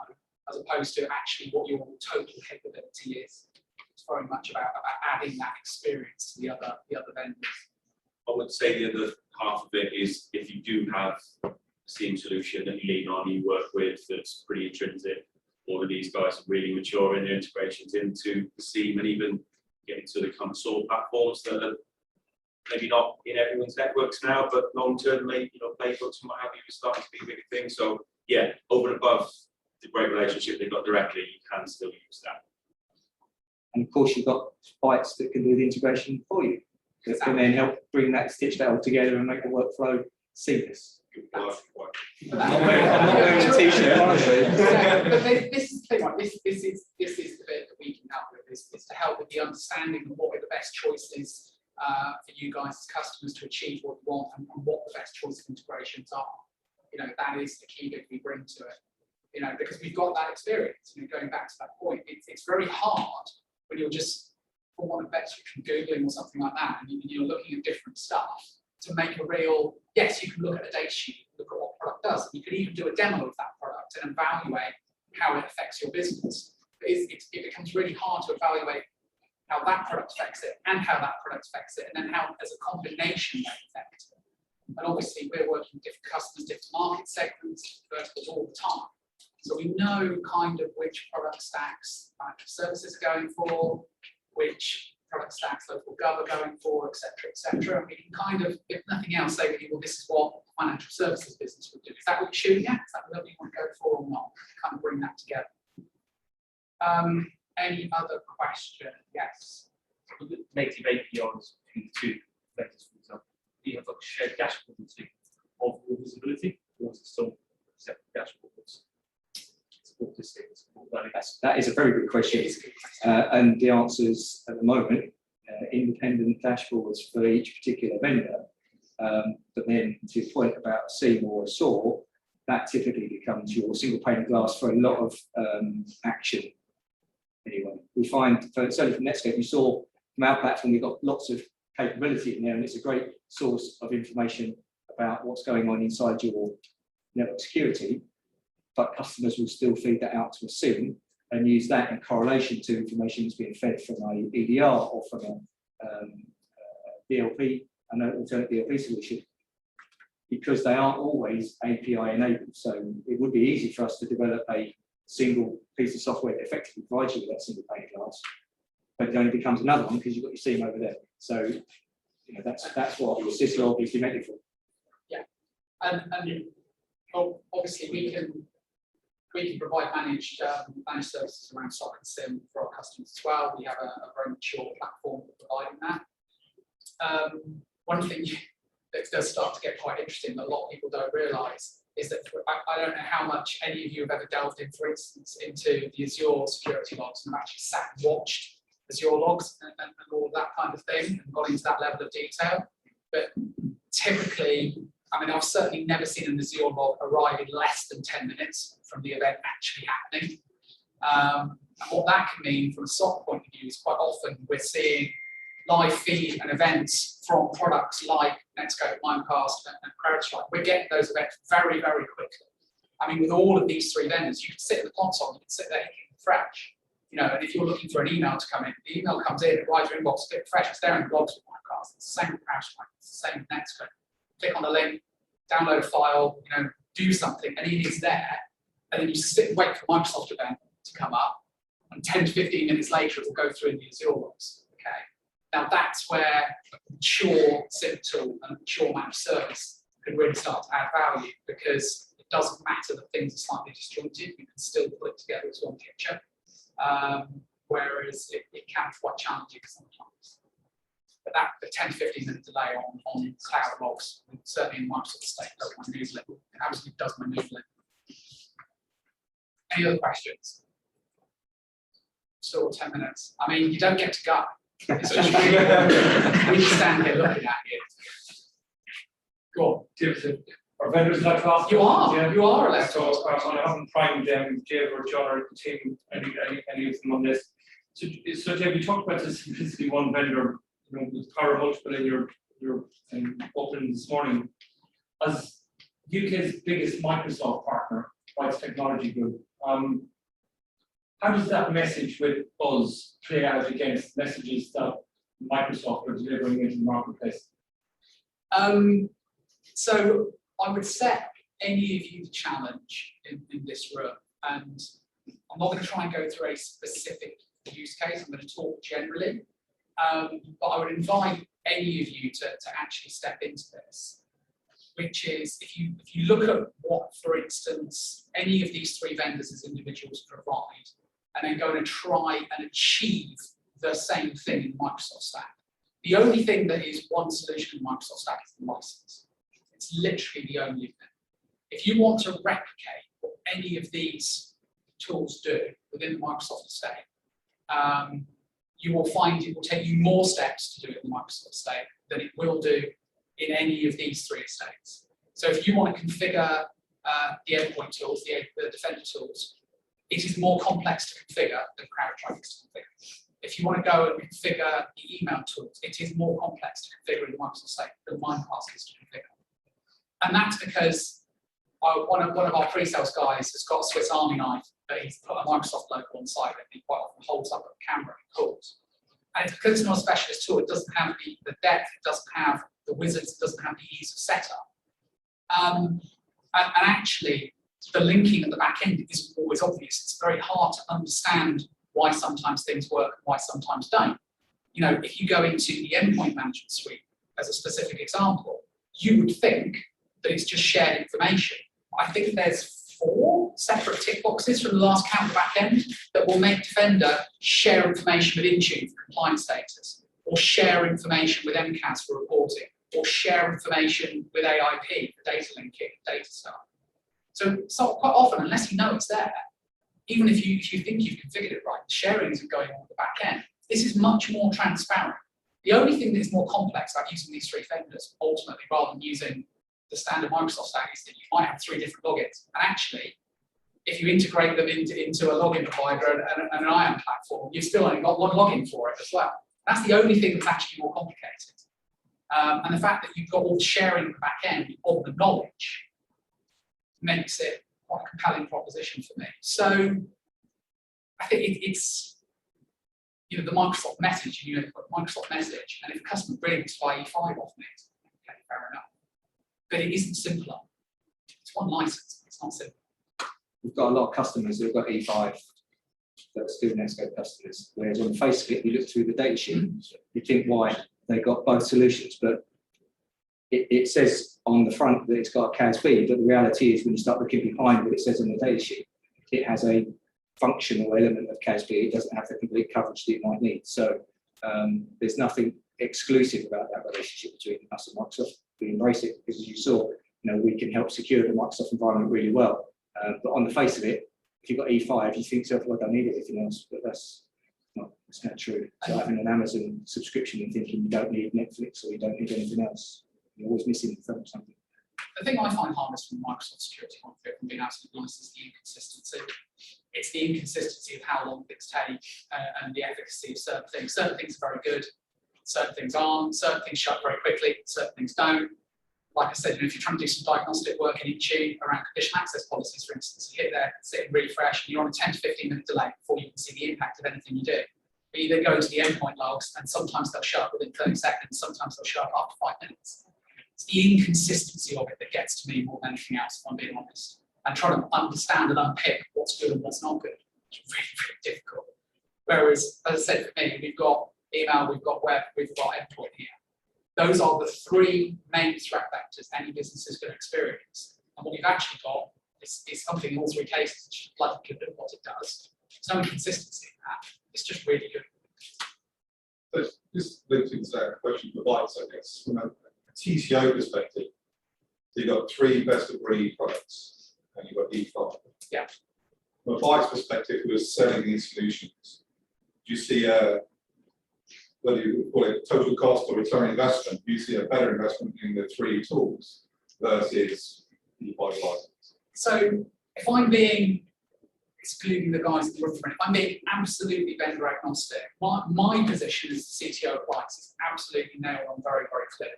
as opposed to actually what your total capability is. It's very much about adding that experience to the other vendors. I would say the other half of it is if you do have a SIEM solution that you lean on, you work with that's pretty intrinsic. All of these guys are really mature in their integrations into the SIEM and even getting to the kind of SOAR platforms that are maybe not in everyone's networks now, but long-termly, playbooks and what have you are starting to be a big thing. So yeah, over and above the great relationship they've got directly, you can still use that. And of course, you've got bytes that can do the integration for you. That can then help bring that, stitch that all together and make the workflow seamless. I'm not wearing a t-shirt, honestly. But this is the thing, right? This is the bit that we can help with, is to help with the understanding of what are the best choices for you guys as customers to achieve what you want and what the best choice of integrations are. That is the key bit we bring to it. Because we've got that experience. Going back to that point, it's very hard when you're just, for want of better, Googling or something like that, and you're looking at different stuff to make a real, yes, you can look at a data sheet, look at what product does. You could even do a demo of that product and evaluate how it affects your business. It becomes really hard to evaluate how that product affects it and how that product affects it, and then how, as a combination, they affect it. And obviously, we're working with different customers, different market segments, verticals all the time. So we know kind of which product stacks financial services are going for, which product stacks local gov are going for, et cetera, and we can kind of, if nothing else, say, well, this is what the financial services business would do. Is that what you're shooting at? Is that what you want to go for or not? Kind of bring that together. Any other question? Yes. Native APIs in the two vectors, for example. Do you have like a shared dashboard of your visibility, or is it still separate dashboards? That is a very good question. And the answer is, at the moment, independent dashboards for each particular vendor. But then to your point about a SIEM or a SOAR, that typically becomes your single pane of glass for a lot of action. Anyway, we find, certainly from Netscape, you saw from our platform, we've got lots of capability in there, and it's a great source of information about what's going on inside your network security. But customers will still feed that out to a SIEM and use that in correlation to information that's being fed from a EDR or from a DLP, an alternate DLP solution, because they aren't always API enabled. So it would be easy for us to develop a single piece of software that effectively provides you with that single pane of glass, but it only becomes another one because you've got your SIEM over there. So that's what syslog is meant for. Yeah, and obviously we can provide managed services around SOC and SIEM for our customers as well. We have a very mature platform for providing that. One thing that does start to get quite interesting that a lot of people don't realise is that I don't know how much any of you have ever delved in, for instance, into the Azure security logs and have actually sat and watched Azure logs and all of that kind of thing and gone into that level of detail. But typically, I mean, I've certainly never seen an Azure log arrive in less than 10 minutes from the event actually happening. And what that can mean from a SOC point of view is quite often we're seeing live feed and events from products like Netskope, Mimecast, and Crowdstrike. We're getting those events very, very quickly. I mean, with all of these three vendors, you can sit in the console, you can sit there hitting refresh. And if you're looking for an email to come in, the email comes in, it arrives in your inbox, click refresh, it's there in the logs with Mimecast. It's the same with Crowdstrike, it's the same with Netscope. Click on the link, download a file, do something, and it is there, and then you sit and wait for the Microsoft event to come up, and 10 to 15 minutes later, it will go through in the Azure logs. Okay. Now that's where a mature SIP tool and a mature managed service can really start to add value, because it doesn't matter that things are slightly disjointed, you can still put it together as one picture, whereas it can be quite challenging sometimes. But that the 10 to 15 minute delay on cloud logs, certainly in Microsoft State, does my newslet. It absolutely does my newslet. Any other questions? Still 10 minutes. I mean, you don't get to go. It's just we just stand here looking at you. Go on. Our vendors like to ask. You are. Yeah. You are allowed to So ask. I haven't primed Dave or John or the team any of them on this. So Dave, you talked about the simplicity one vendor, with power multiple in your opening this morning. As UK's biggest Microsoft partner, Rights Technology Group, how does that message with us play out against messages that Microsoft are delivering into the marketplace? So I would set any of you the challenge in this room, and I'm not going to try and go through a specific use case. I'm going to talk generally, but I would invite any of you to actually step into this, which is if you look at what, for instance, any of these three vendors as individuals provide, and then go and try and achieve the same thing in Microsoft Stack. The only thing that is one solution in Microsoft Stack is the license. It's literally the only thing. If you want to replicate what any of these tools do within the Microsoft estate, you will find it will take you more steps to do it in the Microsoft estate than it will do in any of these three estates. So if you want to configure the endpoint tools, the Defender tools, it is more complex to configure than Crowdstrike is to configure. If you want to go and configure the email tools, it is more complex to configure in the Microsoft estate than Mimecast is to configure. And that's because one of our pre-sales guys has got a Swiss Army knife that he's put a Microsoft logo on site that he quite often holds up at the camera and calls. And it's because it's not a specialist tool, it doesn't have the depth, it doesn't have the wizards, it doesn't have the ease of setup. And actually, the linking at the back end isn't always obvious. It's very hard to understand why sometimes things work and why sometimes don't. If you go into the endpoint management suite as a specific example, you would think that it's just shared information. I think there's 4 separate tick boxes from the last count back end that will make Defender share information with Intune for compliance status, or share information with Mimecast for reporting, or share information with AIP for data linking, data stuff. So quite often, unless you know it's there, even if you think you've configured it right, the sharing isn't going on at the back end. This is much more transparent. The only thing that's more complex about using these 3 vendors, ultimately, rather than using the standard Microsoft stack, is that you might have 3 different logins. And actually, if you integrate them into a login provider and an IAM platform, you've still only got one login for it as well. That's the only thing that's actually more complicated. And the fact that you've got all the sharing at the back end of the knowledge makes it quite a compelling proposition for me. So I think it's the Microsoft message, you've got Microsoft message, and if a customer brings E5 off it, okay, fair enough. But it isn't simpler. It's one license, it's not simple. We've got a lot of customers who've got E5 that are still Netskope customers, whereas on the face of it, you look through the data sheet, you think why they got both solutions, but it says on the front that it's got a CASB, but the reality is when you start looking behind what it says on the data sheet, it has a functional element of CASB. It doesn't have the complete coverage that it might need. So there's nothing exclusive about that relationship between us and Microsoft. We embrace it because, as you saw, we can help secure the Microsoft environment really well. But on the face of it, if you've got E5, you think, well, I don't need anything else, but that's not true. So having an Amazon subscription and thinking you don't need Netflix or you don't need anything else, you're always missing something. The thing I find hardest from the Microsoft security config, and being absolutely honest, is the inconsistency. It's the inconsistency of how long things take and the efficacy of certain things. Certain things are very good, certain things aren't, certain things shut very quickly, certain things don't. Like I said, if you're trying to do some diagnostic work in Intune around condition access policies, for instance, you hit there, sit and refresh, and you're on a 10 to 15 minute delay before you can see the impact of anything you do. But you then go to the endpoint logs, and sometimes they'll show up within 30 seconds, sometimes they'll show up after 5 minutes. It's the inconsistency of it that gets to me more than anything else, if I'm being honest. And trying to understand and unpick what's good and what's not good. It's really, really difficult. Whereas, as I said, for me, we've got email, we've got web, we've got endpoint here. Those are the three main threat vectors any business is going to experience. And what we've actually got is something in all three cases which is bloody good at what it does. There's no inconsistency in that. It's just really good. So just links into that question for Bytes, I guess, from a TCO perspective. So you've got three best of breed products and you've got E5. Yeah. From a Bytes perspective, who is selling these solutions, do you see whether you call it total cost or return on investment, do you see a better investment in the three tools versus the E5 license? So if I'm being, excluding the guys in the room, if I'm being absolutely vendor agnostic, my position as the CTO of Bytes is absolutely nailed on, very, very clear.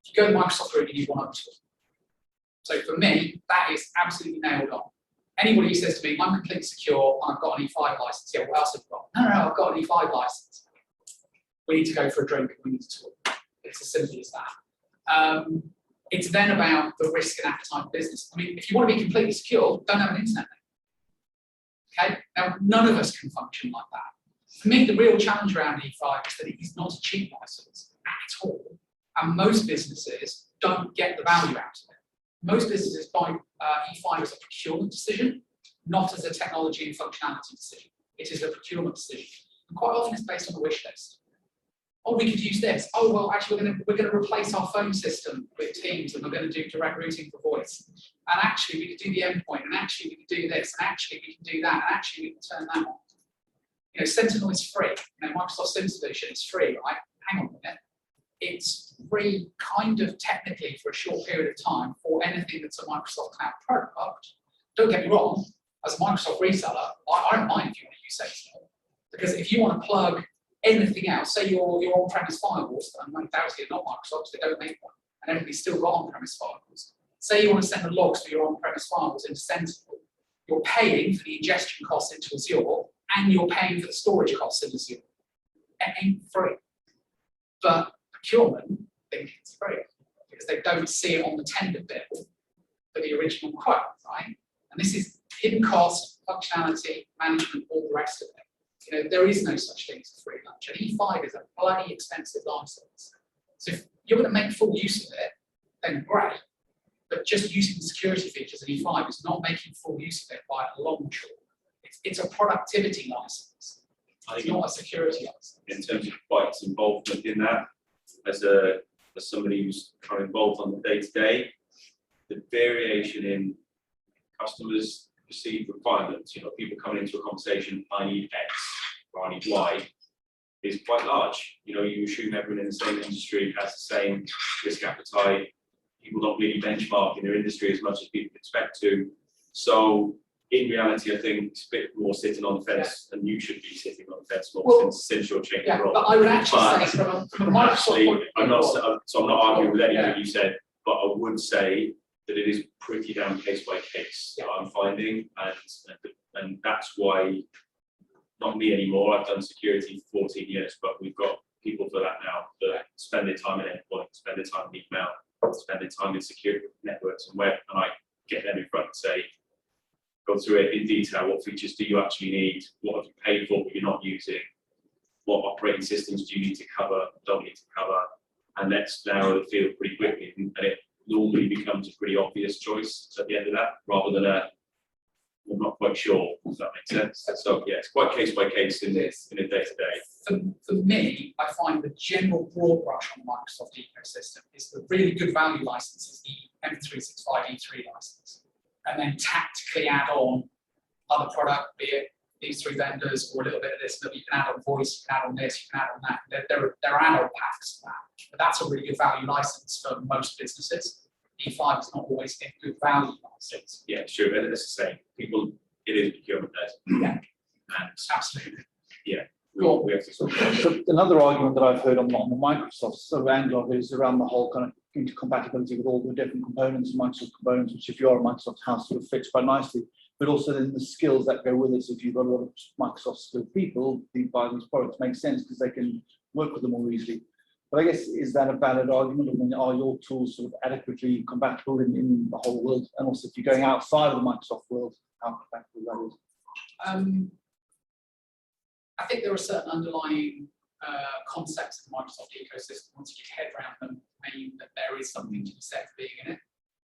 If you go to Microsoft Group, you need one other tool. So for me, that is absolutely nailed on. Anybody who says to me, I'm completely secure, I've got an E5 license, yeah, what else have you got? No, I've got an E5 license. We need to go for a drink and we need to talk. It's as simple as that. It's then about the risk and appetite of business. I mean, if you want to be completely secure, don't have an internet name. Okay? Now, none of us can function like that. For me, the real challenge around E5 is that it is not a cheap license at all. And most businesses don't get the value out of it. Most businesses buy E5 as a procurement decision, not as a technology and functionality decision. It is a procurement decision. And quite often it's based on a wish list. Oh, we could use this. Oh, well, actually, we're going to replace our phone system with Teams, and we're going to do direct routing for voice. And actually, we could do the endpoint, and actually, we could do this, and actually, we can do that, and actually, we can turn that on. You know, Sentinel is free. You know, Microsoft SIM solution is free, right? Hang on a minute. It's free, kind of technically, for a short period of time for anything that's a Microsoft Cloud product. Don't get me wrong. As a Microsoft reseller, I don't mind if you want to use Sentinel, because if you want to plug anything else, say your on-premise firewalls, and undoubtedly not Microsoft, they don't make one, and everybody's still got on-premise firewalls. Say you want to send the logs for your on-premise firewalls into Sentinel, you're paying for the ingestion costs into Azure, and you're paying for the storage costs in Azure. It ain't free. But procurement think it's free, because they don't see it on the tender bill for the original quote, right? And this is hidden cost, functionality, management, all the rest of it. You know, there is no such thing as a free lunch. And E5 is a bloody expensive license. So if you're going to make full use of it, then great. But just using the security features of E5 is not making full use of it by a long shot. It's a productivity license. It's not a security license. In terms of Bytes' involvement in that, as somebody who's kind of involved on the day-to-day, the variation in customers' perceived requirements, you know, people coming into a conversation, I need X or I need Y, is quite large. You know, you assume everyone in the same industry has the same risk appetite. People don't really benchmark in their industry as much as people expect to. So in reality, I think it's a bit more sitting on the fence, and you should be sitting on the fence more since your change of role. But I would actually say from a Microsoft point I'm not arguing with anything you said, but I would say that it is pretty damn case by case that I'm finding, and that's why, not me anymore, I've done security for 14 years, but we've got people for that now that spend their time in endpoint, spend their time in email, spend their time in security networks and web, and I get them in front and say, go through it in detail, what features do you actually need, what have you paid for but you're not using, what operating systems do you need to cover, don't need to cover, and let's narrow the field pretty quickly, and it normally becomes a pretty obvious choice at the end of that, rather than I'm not quite sure, if that makes sense. So yeah, it's quite case by case in a day-to-day. For me, I find the general broad brush on the Microsoft ecosystem is the really good value license is the M365 E3 license, and then tactically add on other product, be it these three vendors or a little bit of this, but you can add on voice, you can add on this, you can add on that. There are add-on packs to that, but that's a really good value license for most businesses. E5 is not always a good value license. Yeah, sure, and it's the same. People, it is procurement led. Yeah, and absolutely. Yeah, we have to sort of. So another argument that I've heard on the Microsoft sort of angle is around the whole kind of intercompatibility with all the different components, Microsoft components, which if you are a Microsoft house sort of fits quite nicely, but also then the skills that go with it. So if you've got a lot of Microsoft skilled people, buy these products makes sense because they can work with them more easily. But I guess, is that a valid argument? I mean, are your tools sort of adequately compatible in the whole world? And also, if you're going outside of the Microsoft world, how compatible that is? I think there are certain underlying concepts of the Microsoft ecosystem, once you get your head around them, mean that there is something to be said for being in it.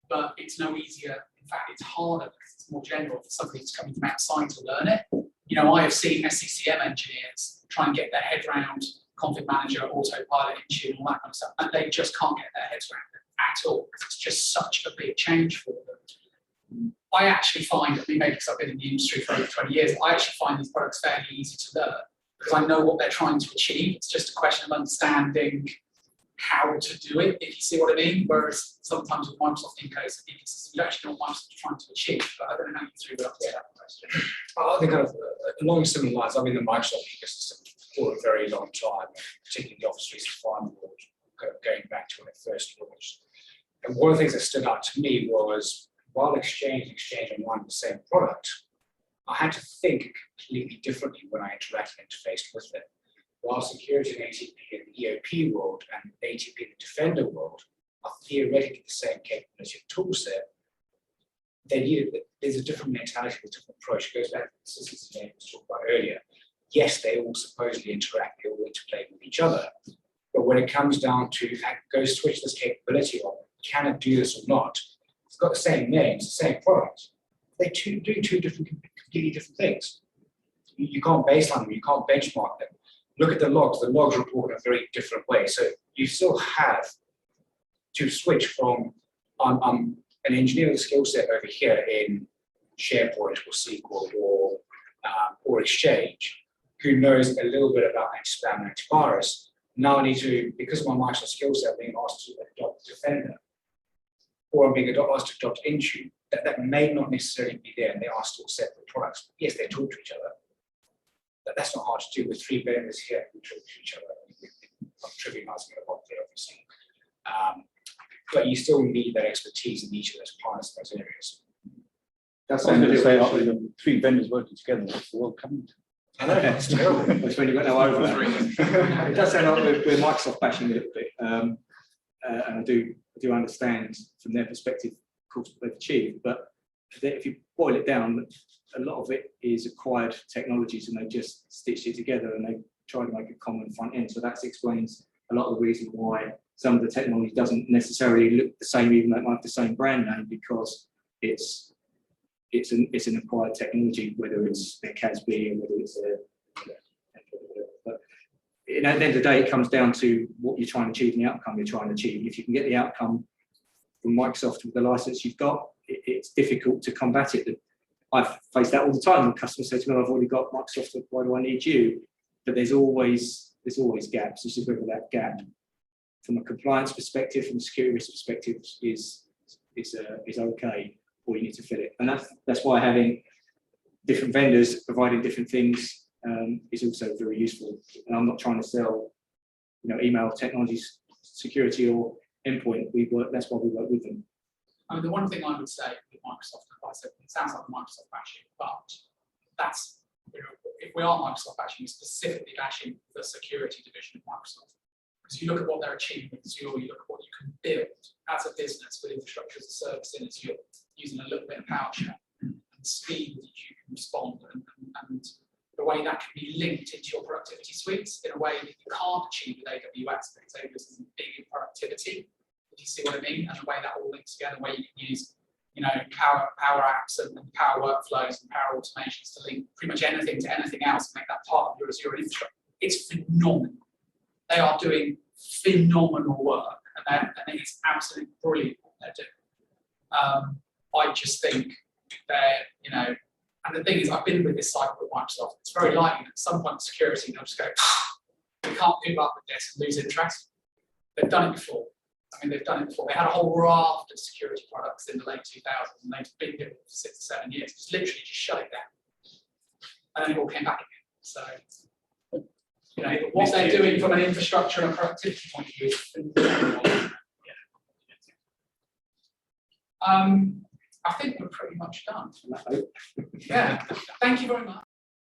But it's no easier. In fact, it's harder because it's more general for somebody who's coming from outside to learn it. You know, I have seen SCCM engineers try and get their head around config manager, autopilot, Intune, all that kind of stuff, and they just can't get their heads around it at all because it's just such a big change for them. I actually find, maybe because I've been in the industry for over 20 years, I actually find these products fairly easy to learn because I know what they're trying to achieve. It's just a question of understanding how to do it, if you see what I mean. Whereas sometimes with Microsoft ecosystem, you actually know what Microsoft is trying to achieve, but I don't know how you threw it up to that question. I think kind of along similar lines, I'm in the Microsoft ecosystem for a very long time, particularly the Office 365 world, going back to when it first launched. And one of the things that stood out to me was, while Exchange and Exchange Online were the same product, I had to think completely differently when I interacted and interfaced with it. While security and ATP in the EOP world and ATP in the Defender world are theoretically the same capability of tool set, there's a different mentality, a different approach. It goes back to the systems that I was talking about earlier. Yes, they all supposedly interact, they all interplay with each other. But when it comes down to go switch this capability on, can it do this or not? It's got the same name, it's the same product. They do two completely different things. You can't baseline them, you can't benchmark them. Look at the logs report in a very different way. So you still have to switch from an engineering skill set over here in SharePoint or SQL or Exchange, who knows a little bit about anti-spam and antivirus. Now I need to, because of my Microsoft skill set, being asked to adopt Defender, or I'm being asked to adopt Intune, that may not necessarily be there, and they are still separate products. Yes, they talk to each other. That's not hard to do with three vendors here who talk to each other. I'm trivializing it a lot there, obviously. But you still need that expertise in each of those parts, those areas. That's something to say, the three vendors working together, it's the world coming to. I know, it's terrible. That's when you got no overlap. It does sound like we're Microsoft bashing a little bit, and I do understand from their perspective, of course, what they've achieved. But if you boil it down, a lot of it is acquired technologies, and they just stitched it together and they try to make a common front end. So that explains a lot of the reason why some of the technology doesn't necessarily look the same, even though it might have the same brand name, because it's an acquired technology, whether it's a CASB or whether it's but at the end of the day, it comes down to what you're trying to achieve and the outcome you're trying to achieve. If you can get the outcome from Microsoft with the license you've got, it's difficult to combat it. I've faced that all the time when customers say to me, I've already got Microsoft, why do I need you? But there's always gaps. It's just whether that gap from a compliance perspective, from a security risk perspective is okay, or you need to fill it. And that's why having different vendors providing different things is also very useful. And I'm not trying to sell, email technologies, security or endpoint. That's why we work with them. I mean, the one thing I would say with Microsoft, like I said, it sounds like Microsoft bashing, but that's, if we are Microsoft bashing, we're specifically bashing the security division of Microsoft. Because you look at what they're achieving with Azure, you look at what you can build as a business with infrastructure as a service in Azure, using a little bit of PowerShell, and the speed that you can respond, and the way that can be linked into your productivity suites in a way that you can't achieve with AWS, because AWS is big in productivity. Do you see what I mean? And the way that all links together, where you can use, power apps and power workflows and power automations to link pretty much anything to anything else and make that part of your Azure infrastructure. It's phenomenal. They are doing phenomenal work, and it's absolutely brilliant what they're doing. I just think they're, and the thing is, I've been with this cycle with Microsoft. It's very likely at some point security, they'll just go, we can't move up with this and lose interest. They've done it before. I mean, they've done it before. They had a whole raft of security products in the late 2000s, and they've been doing it for 6 or 7 years. Just literally just shut it down. And then it all came back again. So, what they're doing from an infrastructure and a productivity point of view is phenomenal. I think we're pretty much done. Yeah. Thank you very much.